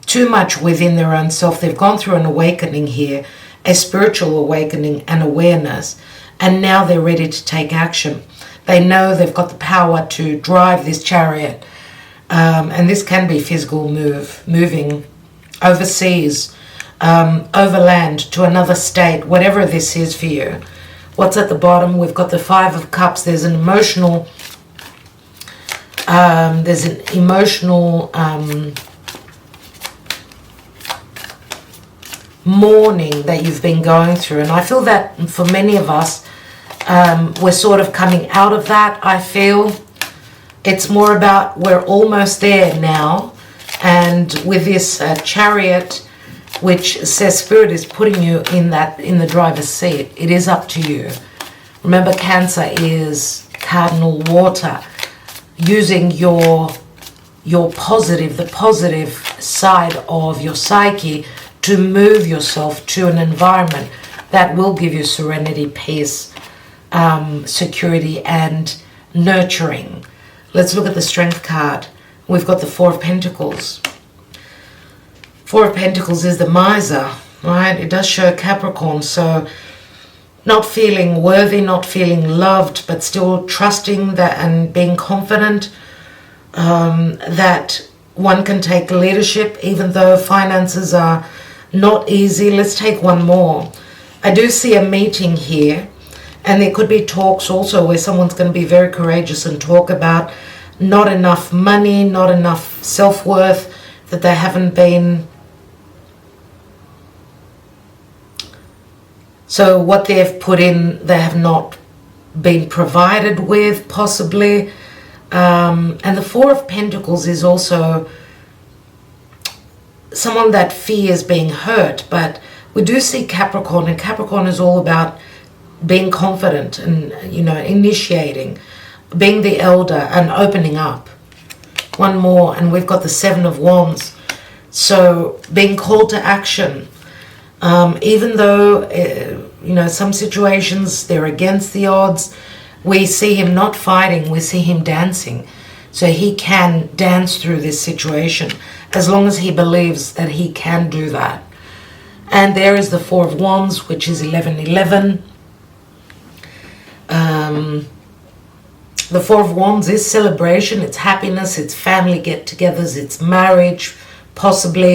too much within their own self. They've gone through an awakening here, a spiritual awakening and awareness, and now they're ready to take action. They know they've got the power to drive this chariot, and this can be physical moving overseas, overland to another state, whatever this is for you. What's at the bottom? We've got the Five of Cups. There's an emotional mourning that you've been going through, and I feel that for many of us, we're sort of coming out of that. I feel it's more about we're almost there now, and with this chariot, which says Spirit is putting you in the driver's seat. It is up to you. Remember, Cancer is cardinal water, using the positive side of your psyche to move yourself to an environment that will give you serenity, peace, security, and nurturing. Let's look at the Strength card. We've got the Four of Pentacles. Four of Pentacles is the miser, right? It does show Capricorn, so not feeling worthy, not feeling loved, but still trusting that and being confident that one can take leadership, even though finances are not easy. Let's take one more. I do see a meeting here, and there could be talks also where someone's going to be very courageous and talk about not enough money, not enough self-worth, that they haven't been. So what they've put in, they have not been provided with, possibly. And the Four of Pentacles is also someone that fears being hurt. But we do see Capricorn, and Capricorn is all about being confident and, initiating, being the elder and opening up. One more, and we've got the Seven of Wands. So being called to action. Even though, some situations they're against the odds, we see him not fighting, we see him dancing. So he can dance through this situation as long as he believes that he can do that. And there is the Four of Wands, which is 1111. The Four of Wands is celebration, it's happiness, it's family get-togethers, it's marriage, possibly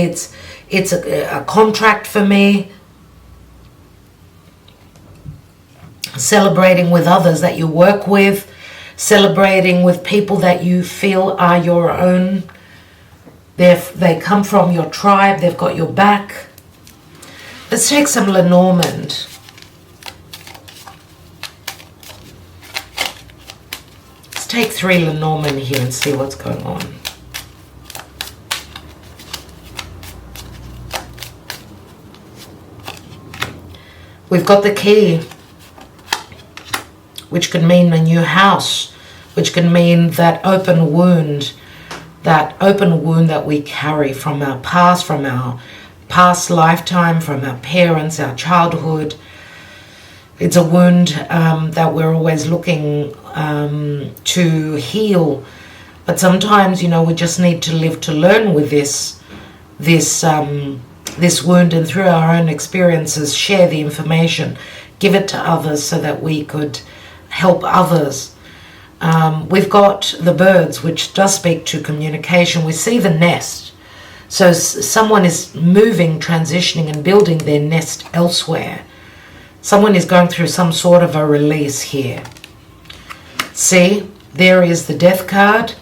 it's a contract for me. Celebrating with others that you work with, celebrating with people that you feel are your own. They come from your tribe, they've got your back. Let's take some Lenormand. Let's take 3 Lenormand here and see what's going on. We've got the Key, which could mean a new house, which can mean that open wound that we carry from our past lifetime, from our parents, our childhood. It's a wound that we're always looking to heal. But sometimes, we just need to live to learn with this wound, and through our own experiences, share the information, give it to others so that we could help others. We've got the birds, which does speak to communication. We see the nest. So someone is moving, transitioning, and building their nest elsewhere. Someone is going through some sort of a release here. See, there is the Death card.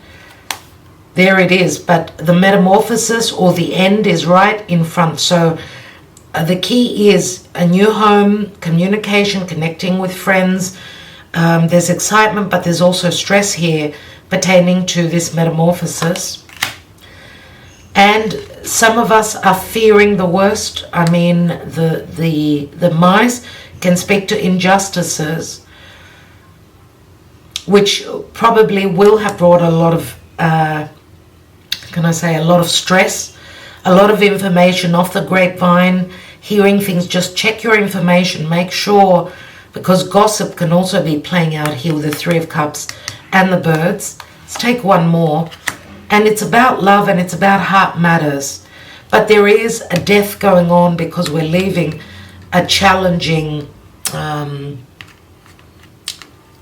There it is, but the metamorphosis or the end is right in front. So the key is a new home, communication, connecting with friends. There's excitement, but there's also stress here pertaining to this metamorphosis. And some of us are fearing the worst. I mean, the mice can speak to injustices, which probably will have brought a lot of a lot of stress, a lot of information off the grapevine, hearing things. Just check your information, make sure, because gossip can also be playing out here with the Three of Cups and the birds. Let's take one more. And it's about love and it's about heart matters. But there is a death going on because we're leaving a challenging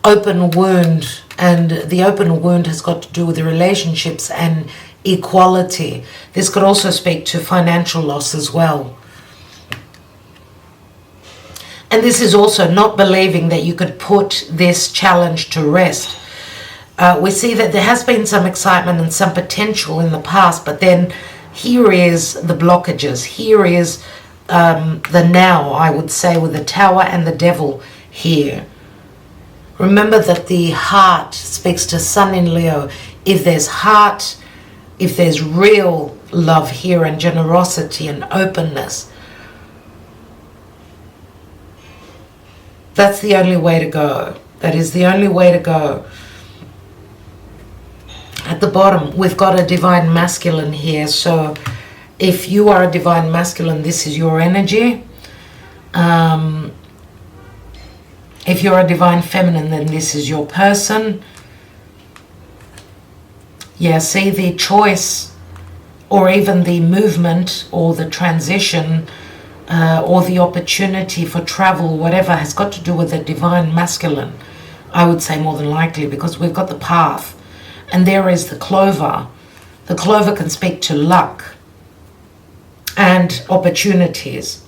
open wound. And the open wound has got to do with the relationships and equality. This could also speak to financial loss as well. And this is also not believing that you could put this challenge to rest. We see that there has been some excitement and some potential in the past, but then here is the blockages. Here is the now, I would say, with the Tower and the Devil here. Remember that the heart speaks to Sun in Leo. If there's heart, if there's real love here and generosity and openness, that's the only way to go. That is the only way to go. At the bottom, we've got a divine masculine here. So if you are a divine masculine, this is your energy. If you're a divine feminine, then this is your person. Yeah, see, the choice or even the movement or the transition or the opportunity for travel, whatever, has got to do with the divine masculine, I would say, more than likely, because we've got the path. And there is the clover. The clover can speak to luck and opportunities.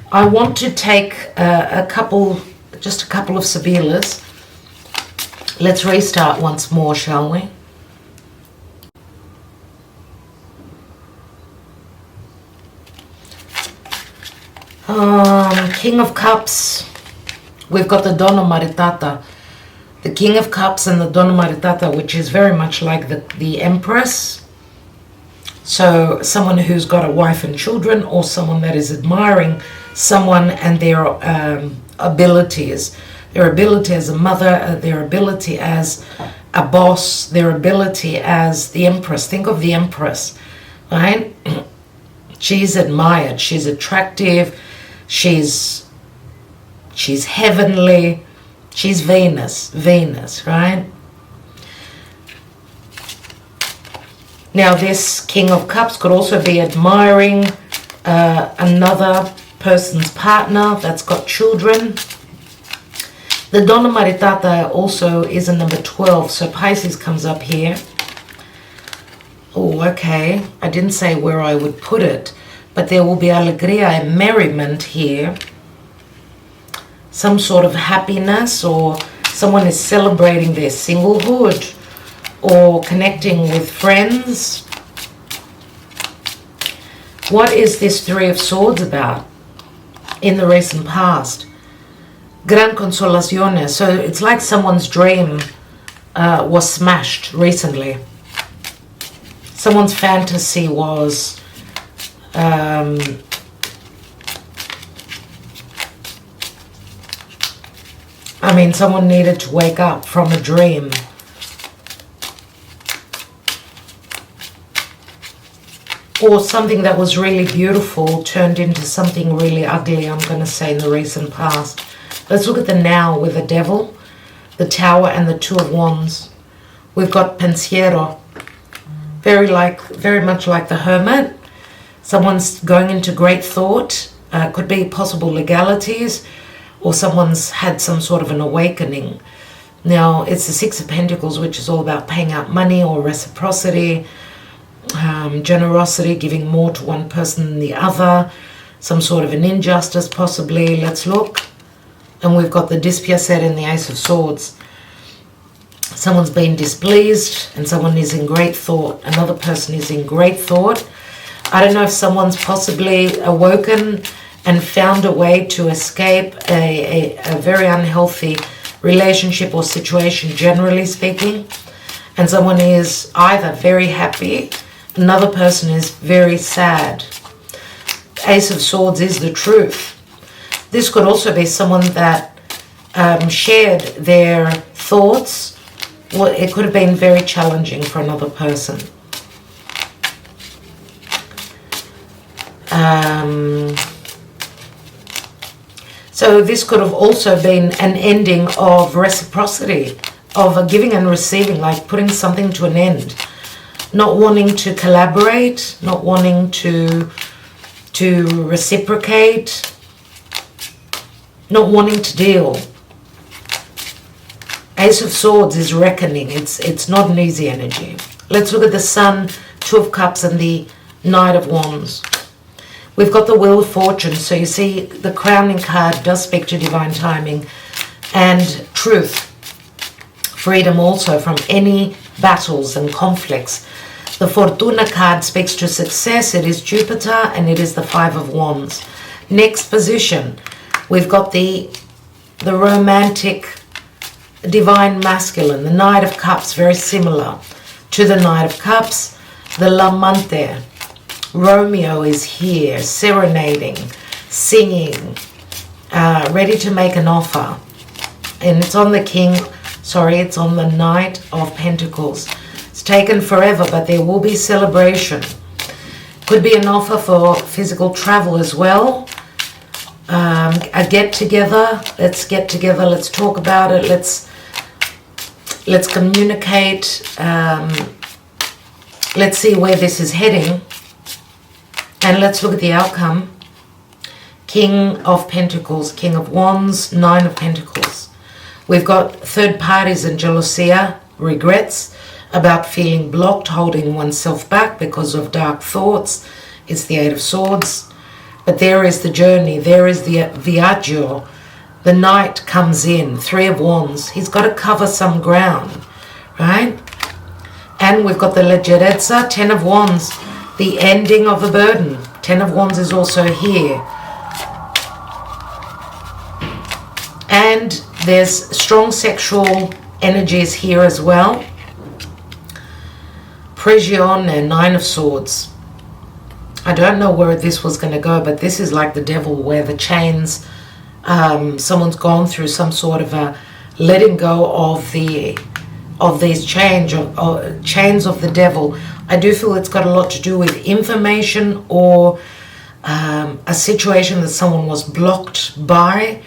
I want to take just a couple of Sibilas. Let's restart once more, shall we? King of Cups. We've got the Donna Maritata. The King of Cups and the Donna Maritata, which is very much like the Empress. So someone who's got a wife and children, or someone that is admiring someone and their abilities. Their ability as a mother, their ability as a boss, their ability as the Empress. Think of the Empress, right? She's admired, she's attractive, she's heavenly. She's Venus, right? Now this King of Cups could also be admiring another person's partner that's got children. The Donna Maritata also is a number 12, so Pisces comes up here. Oh, okay. I didn't say where I would put it, but there will be alegria and merriment here. Some sort of happiness, or someone is celebrating their singlehood or connecting with friends. What is this Three of Swords about in the recent past? Gran consolaciones. So it's like someone's dream was smashed recently. Someone's fantasy was someone needed to wake up from a dream. Or something that was really beautiful turned into something really ugly, I'm going to say, in the recent past. Let's look at the now with the Devil, the Tower, and the Two of Wands. We've got Pensiero. Very much like the Hermit. Someone's going into great thought. Could be possible legalities, or someone's had some sort of an awakening. Now, it's the Six of Pentacles, which is all about paying out money or reciprocity, generosity, giving more to one person than the other, some sort of an injustice possibly. Let's look. And we've got the Dispiacere and the Ace of Swords. Someone's been displeased and someone is in great thought. Another person is in great thought. I don't know if someone's possibly awoken and found a way to escape a very unhealthy relationship or situation, generally speaking. And someone is either very happy, another person is very sad. Ace of Swords is the truth. This could also be someone that shared their thoughts. Well, it could have been very challenging for another person. So this could have also been an ending of reciprocity of a giving and receiving, like putting something to an end, not wanting to collaborate, not wanting to reciprocate, not wanting to deal. Ace of Swords is reckoning. It's not an easy energy. Let's look at the Sun, Two of Cups, and the Knight of Wands. We've got the Wheel of Fortune. So you see the crowning card does speak to divine timing and truth. Freedom also from any battles and conflicts. The Fortuna card speaks to success. It is Jupiter and it is the Five of Wands. Next position, we've got the romantic divine masculine, the Knight of Cups, very similar to the Knight of Cups. The L'amante, Romeo is here, serenading, singing, ready to make an offer. And it's on the it's on the Knight of Pentacles. It's taken forever, but there will be celebration. Could be an offer for physical travel as well. A get together. Let's get together. Let's talk about it. Let's communicate. Let's see where this is heading. And let's look at the outcome. King of Pentacles, King of Wands, Nine of Pentacles. We've got third parties and jealousy, regrets about feeling blocked, holding oneself back because of dark thoughts. It's the Eight of Swords. But there is the journey. There is the viaggio. The Knight comes in. Three of Wands. He's got to cover some ground, right? And we've got the leggerezza, Ten of Wands. The ending of a burden. Ten of Wands is also here. And there's strong sexual energies here as well. Purging and Nine of Swords. I don't know where this was going to go, but this is like the devil, where the chains, someone's gone through some sort of a letting go of these chains of the devil. I do feel it's got a lot to do with information or a situation that someone was blocked by.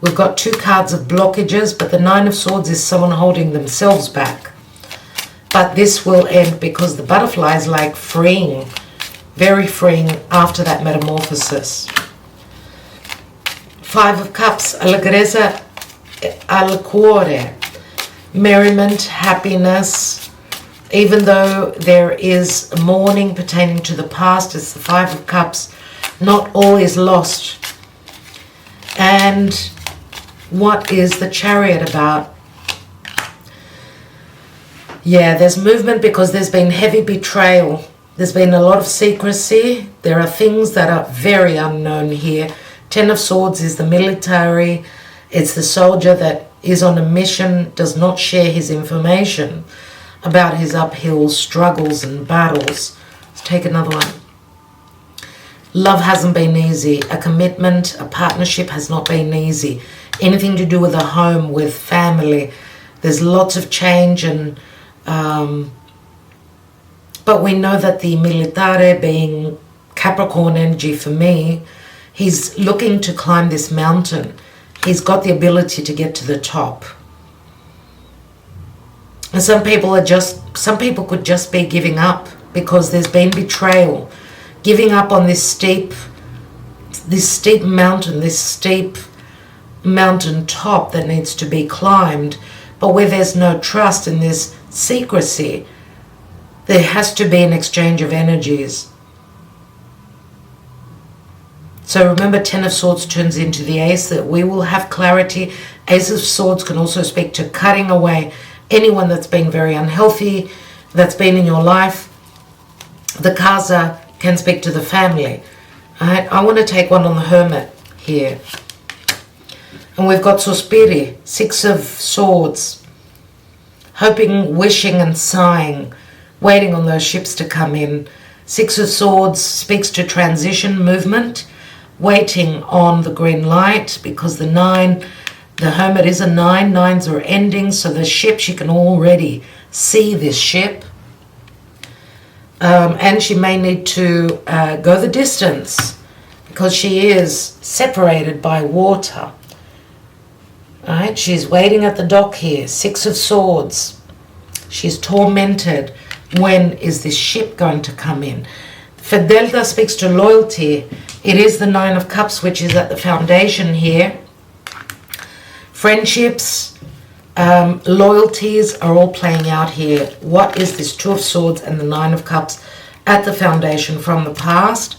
We've got two cards of blockages, but the Nine of Swords is someone holding themselves back. But this will end because the butterfly is like freeing, very freeing after that metamorphosis. Five of Cups, Allegrezza al cuore, merriment, happiness. Even though there is mourning pertaining to the past, it's the Five of Cups. Not all is lost. And what is the Chariot about? Yeah, there's movement because there's been heavy betrayal. There's been a lot of secrecy. There are things that are very unknown here. Ten of Swords is the military. It's the soldier that is on a mission, does not share his information about his uphill struggles and battles. Let's take another one. Love hasn't been easy. A commitment, a partnership has not been easy. Anything to do with a home, with family. There's lots of change and but we know that the militare, being Capricorn energy for me, he's looking to climb this mountain. He's got the ability to get to the top. And some people could just be giving up because there's been betrayal. Giving up on this steep mountain top that needs to be climbed, but where there's no trust and there's secrecy, there has to be an exchange of energies. So remember, Ten of Swords turns into the Ace, that we will have clarity. Ace of Swords can also speak to cutting away anyone that's been very unhealthy, that's been in your life. The Casa can speak to the family. Alright, I want to take one on the Hermit here. And we've got Sospiri, Six of Swords. Hoping, wishing and sighing, waiting on those ships to come in. Six of Swords speaks to transition, movement, waiting on the green light, because the Hermit is a 9. 9s are ending, so the ship, she can already see this ship. And she may need to go the distance because she is separated by water. Right? She's waiting at the dock here. 6 of Swords. She's tormented. When is this ship going to come in? For Delta speaks to loyalty. It is the 9 of Cups, which is at the foundation here. Friendships, loyalties are all playing out here. What is this 2 of Swords and the 9 of Cups at the foundation from the past?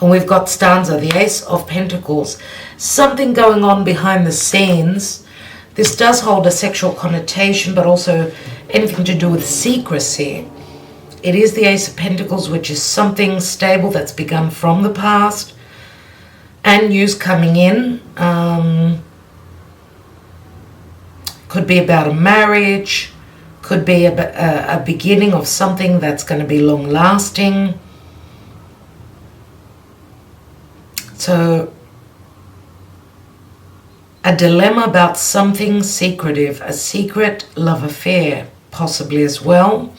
And we've got stanza, the Ace of Pentacles. Something going on behind the scenes. This does hold a sexual connotation, but also anything to do with secrecy. It is the Ace of Pentacles, which is something stable that's begun from the past. And news coming in. Could be about a marriage. Could be a beginning of something that's going to be long-lasting. So, a dilemma about something secretive, a secret love affair, possibly as well.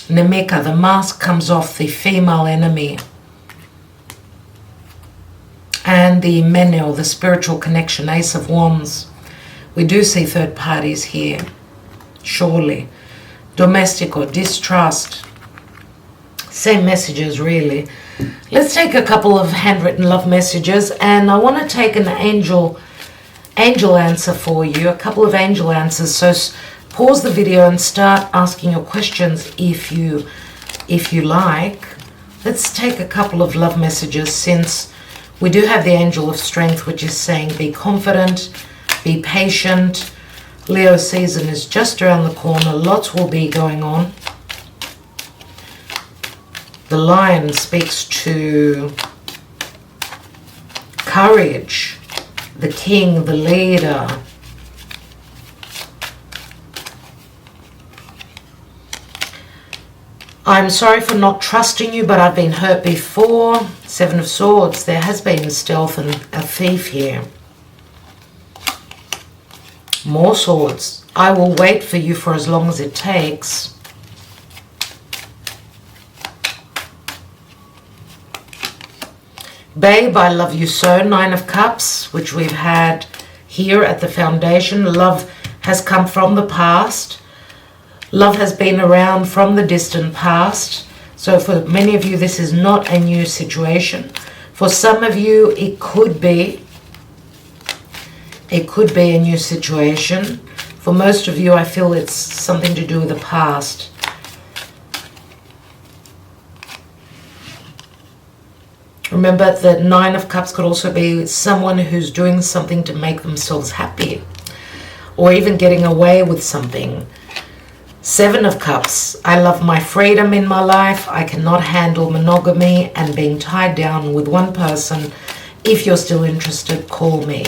Nemeka, the mask comes off, the female enemy. And the Menel, the spiritual connection, Ace of Wands. We do see third parties here, surely. Domestic or distrust. Same messages, really. Let's take a couple of handwritten love messages, and I want to take an angel answer for you, a couple of angel answers. So pause the video and start asking your questions if you like. Let's take a couple of love messages, since we do have the Angel of Strength, which is saying be confident, be patient. Leo season is just around the corner. Lots will be going on. The Lion speaks to courage, the King, the leader. I'm sorry for not trusting you, but I've been hurt before. 7 of Swords. There has been stealth and a thief here. More Swords. I will wait for you for as long as it takes. Babe, I love you so. 9 of Cups, which we've had here at the foundation. Love has come from the past. Love has been around from the distant past. So for many of you, this is not a new situation. For some of you, it could be a new situation. For most of you, I feel it's something to do with the past. Remember, the 9 of Cups could also be someone who's doing something to make themselves happy, or even getting away with something. 7 of Cups. I love my freedom in my life. I cannot handle monogamy and being tied down with one person. If you're still interested, call me.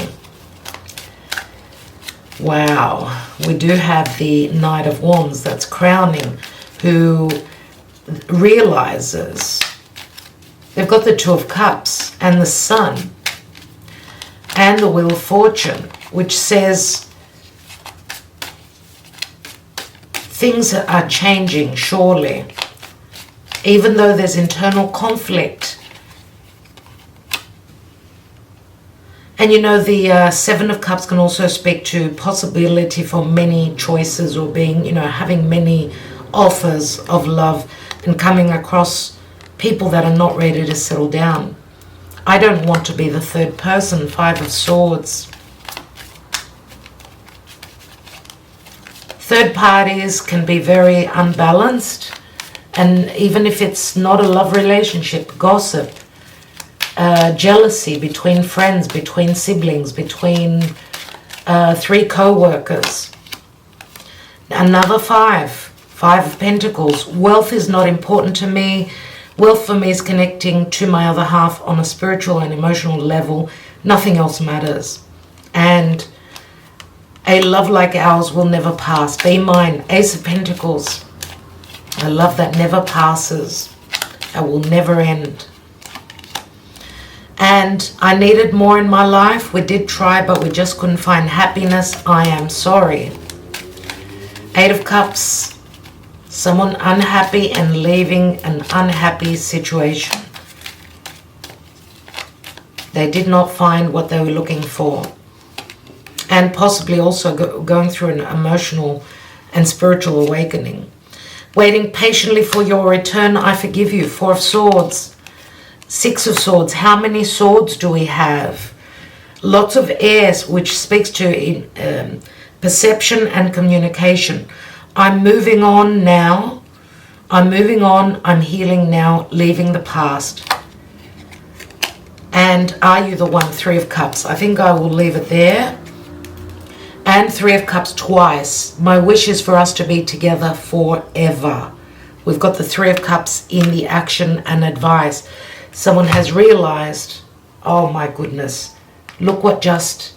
Wow. We do have the Knight of Wands that's crowning, who realizes they've got the 2 of Cups and the Sun and the Wheel of Fortune, which says things are changing, surely. Even though there's internal conflict. And you know, the 7 of Cups can also speak to possibility for many choices, or being, you know, having many offers of love and coming across people that are not ready to settle down. I don't want to be the third person. 5 of Swords. Third parties can be very unbalanced, and even if it's not a love relationship, gossip, jealousy between friends, between siblings, between 3 co-workers. Another 5 of Pentacles. Wealth is not important to me. Wealth for me is connecting to my other half on a spiritual and emotional level. Nothing else matters. And a love like ours will never pass. Be mine. Ace of Pentacles. A love that never passes. That will never end. And I needed more in my life. We did try, but we just couldn't find happiness. I am sorry. 8 of Cups. Someone unhappy and leaving an unhappy situation. They did not find what they were looking for. and possibly also going through an emotional and spiritual awakening. Waiting patiently for your return, I forgive you. 4 of Swords, 6 of Swords. How many swords do we have? Lots of air, which speaks to perception and communication. I'm moving on now. I'm moving on. I'm healing now, leaving the past. And are you the one? 3 of Cups. I think I will leave it there. And 3 of Cups twice. My wish is for us to be together forever. We've got the 3 of Cups in the action and advice. Someone has realized, oh my goodness, look what just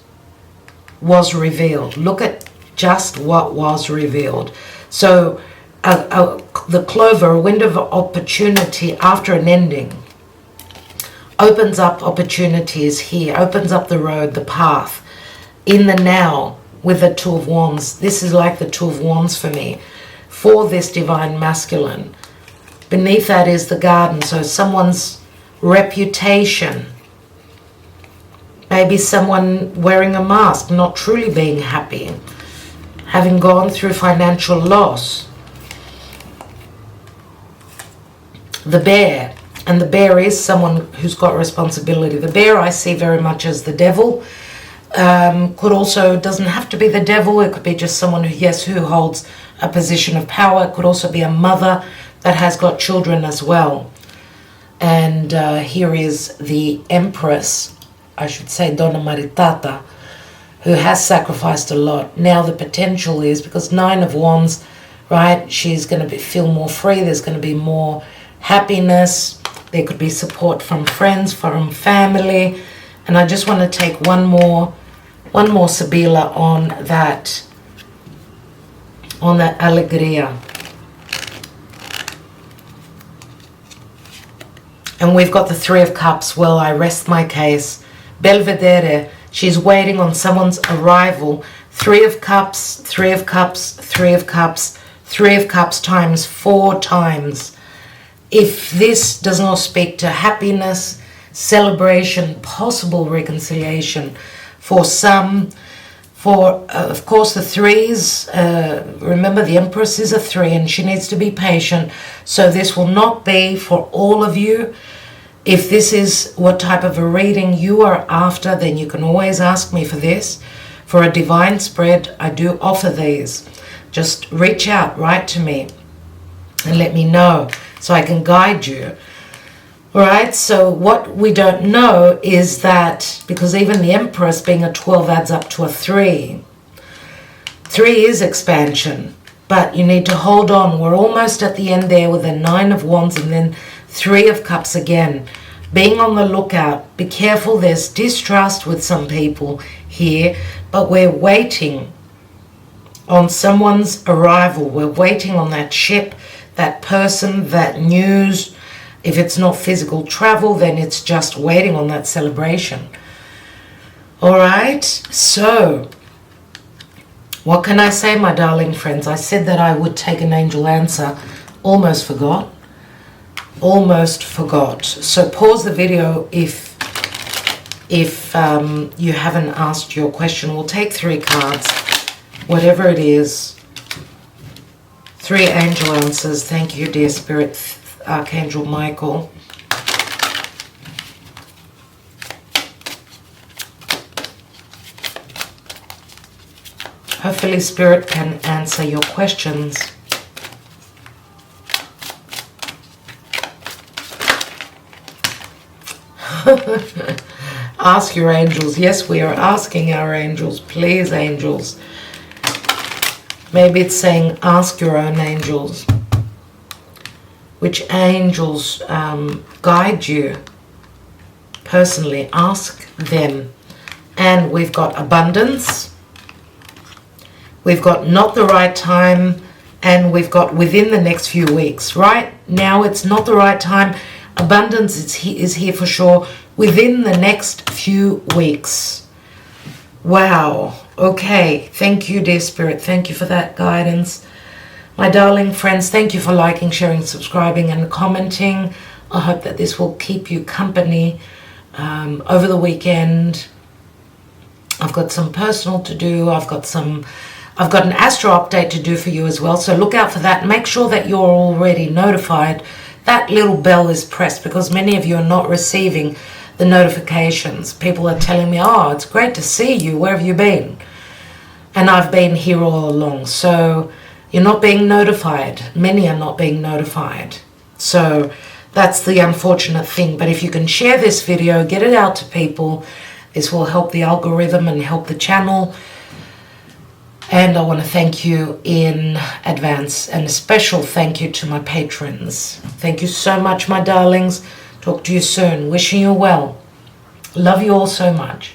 was revealed. Look at just what was revealed. So the clover, a window of opportunity after an ending, opens up opportunities here, opens up the road, the path, in the now with the 2 of Wands. This is like the 2 of Wands for me, for this divine masculine. Beneath that is the garden, so someone's reputation, maybe someone wearing a mask, not truly being happy, having gone through financial loss. The bear, and the bear is someone who's got responsibility. The bear I see very much as the devil. Could also, doesn't have to be the devil, it could be just someone who, yes, who holds a position of power. It could also be a mother that has got children as well. And here is the Empress, I should say Donna Maritata, who has sacrificed a lot. Now the potential is, because 9 of Wands, right, she's going to feel more free, there's going to be more happiness, there could be support from friends, from family. And I just want to take one more Sabila on that alegria. And we've got the 3 of Cups. Well, I rest my case. Belvedere, she's waiting on someone's arrival. 3 of Cups, 3 of Cups, 3 of Cups, 3 of Cups times 4 times. If this does not speak to happiness, celebration, possible reconciliation for some, for of course the 3s, remember the Empress is a 3 and she needs to be patient, so this will not be for all of you. If this is what type of a reading you are after, then you can always ask me for this. For a divine spread, I do offer these. Just reach out, write to me and let me know so I can guide you. Right, so what we don't know is that, because even the Empress being a 12 adds up to a 3. 3 is expansion, but you need to hold on. We're almost at the end there with a 9 of Wands and then 3 of Cups again. Being on the lookout, be careful, there's distrust with some people here, but we're waiting on someone's arrival. We're waiting on that ship, that person, that news. If it's not physical travel, then it's just waiting on that celebration. All right, so what can I say, my darling friends? I said that I would take an angel answer. Almost forgot. Almost forgot. So pause the video if you haven't asked your question. We'll take 3 cards, whatever it is. 3 angel answers. Thank you, dear Spirit. Archangel Michael. Hopefully Spirit can answer your questions. Ask your angels. Yes, we are asking our angels. Please, angels. Maybe it's saying ask your own angels. Which angels guide you personally, ask them. And we've got abundance, we've got not the right time, and we've got within the next few weeks. Right now it's not the right time. Abundance is here for sure within the next few weeks. Wow. Okay, thank you, dear Spirit. Thank you for that guidance. My darling friends, thank you for liking, sharing, subscribing and commenting. I hope that this will keep you company over the weekend. I've got some personal to do. I've got an astro update to do for you as well. So look out for that. Make sure that you're already notified. That little bell is pressed because many of you are not receiving the notifications. People are telling me, oh, it's great to see you. Where have you been? And I've been here all along. So you're not being notified. Many are not being notified. So that's the unfortunate thing. But if you can share this video, get it out to people, this will help the algorithm and help the channel. And I want to thank you in advance, and a special thank you to my patrons. Thank you so much, my darlings. Talk to you soon. Wishing you well. Love you all so much.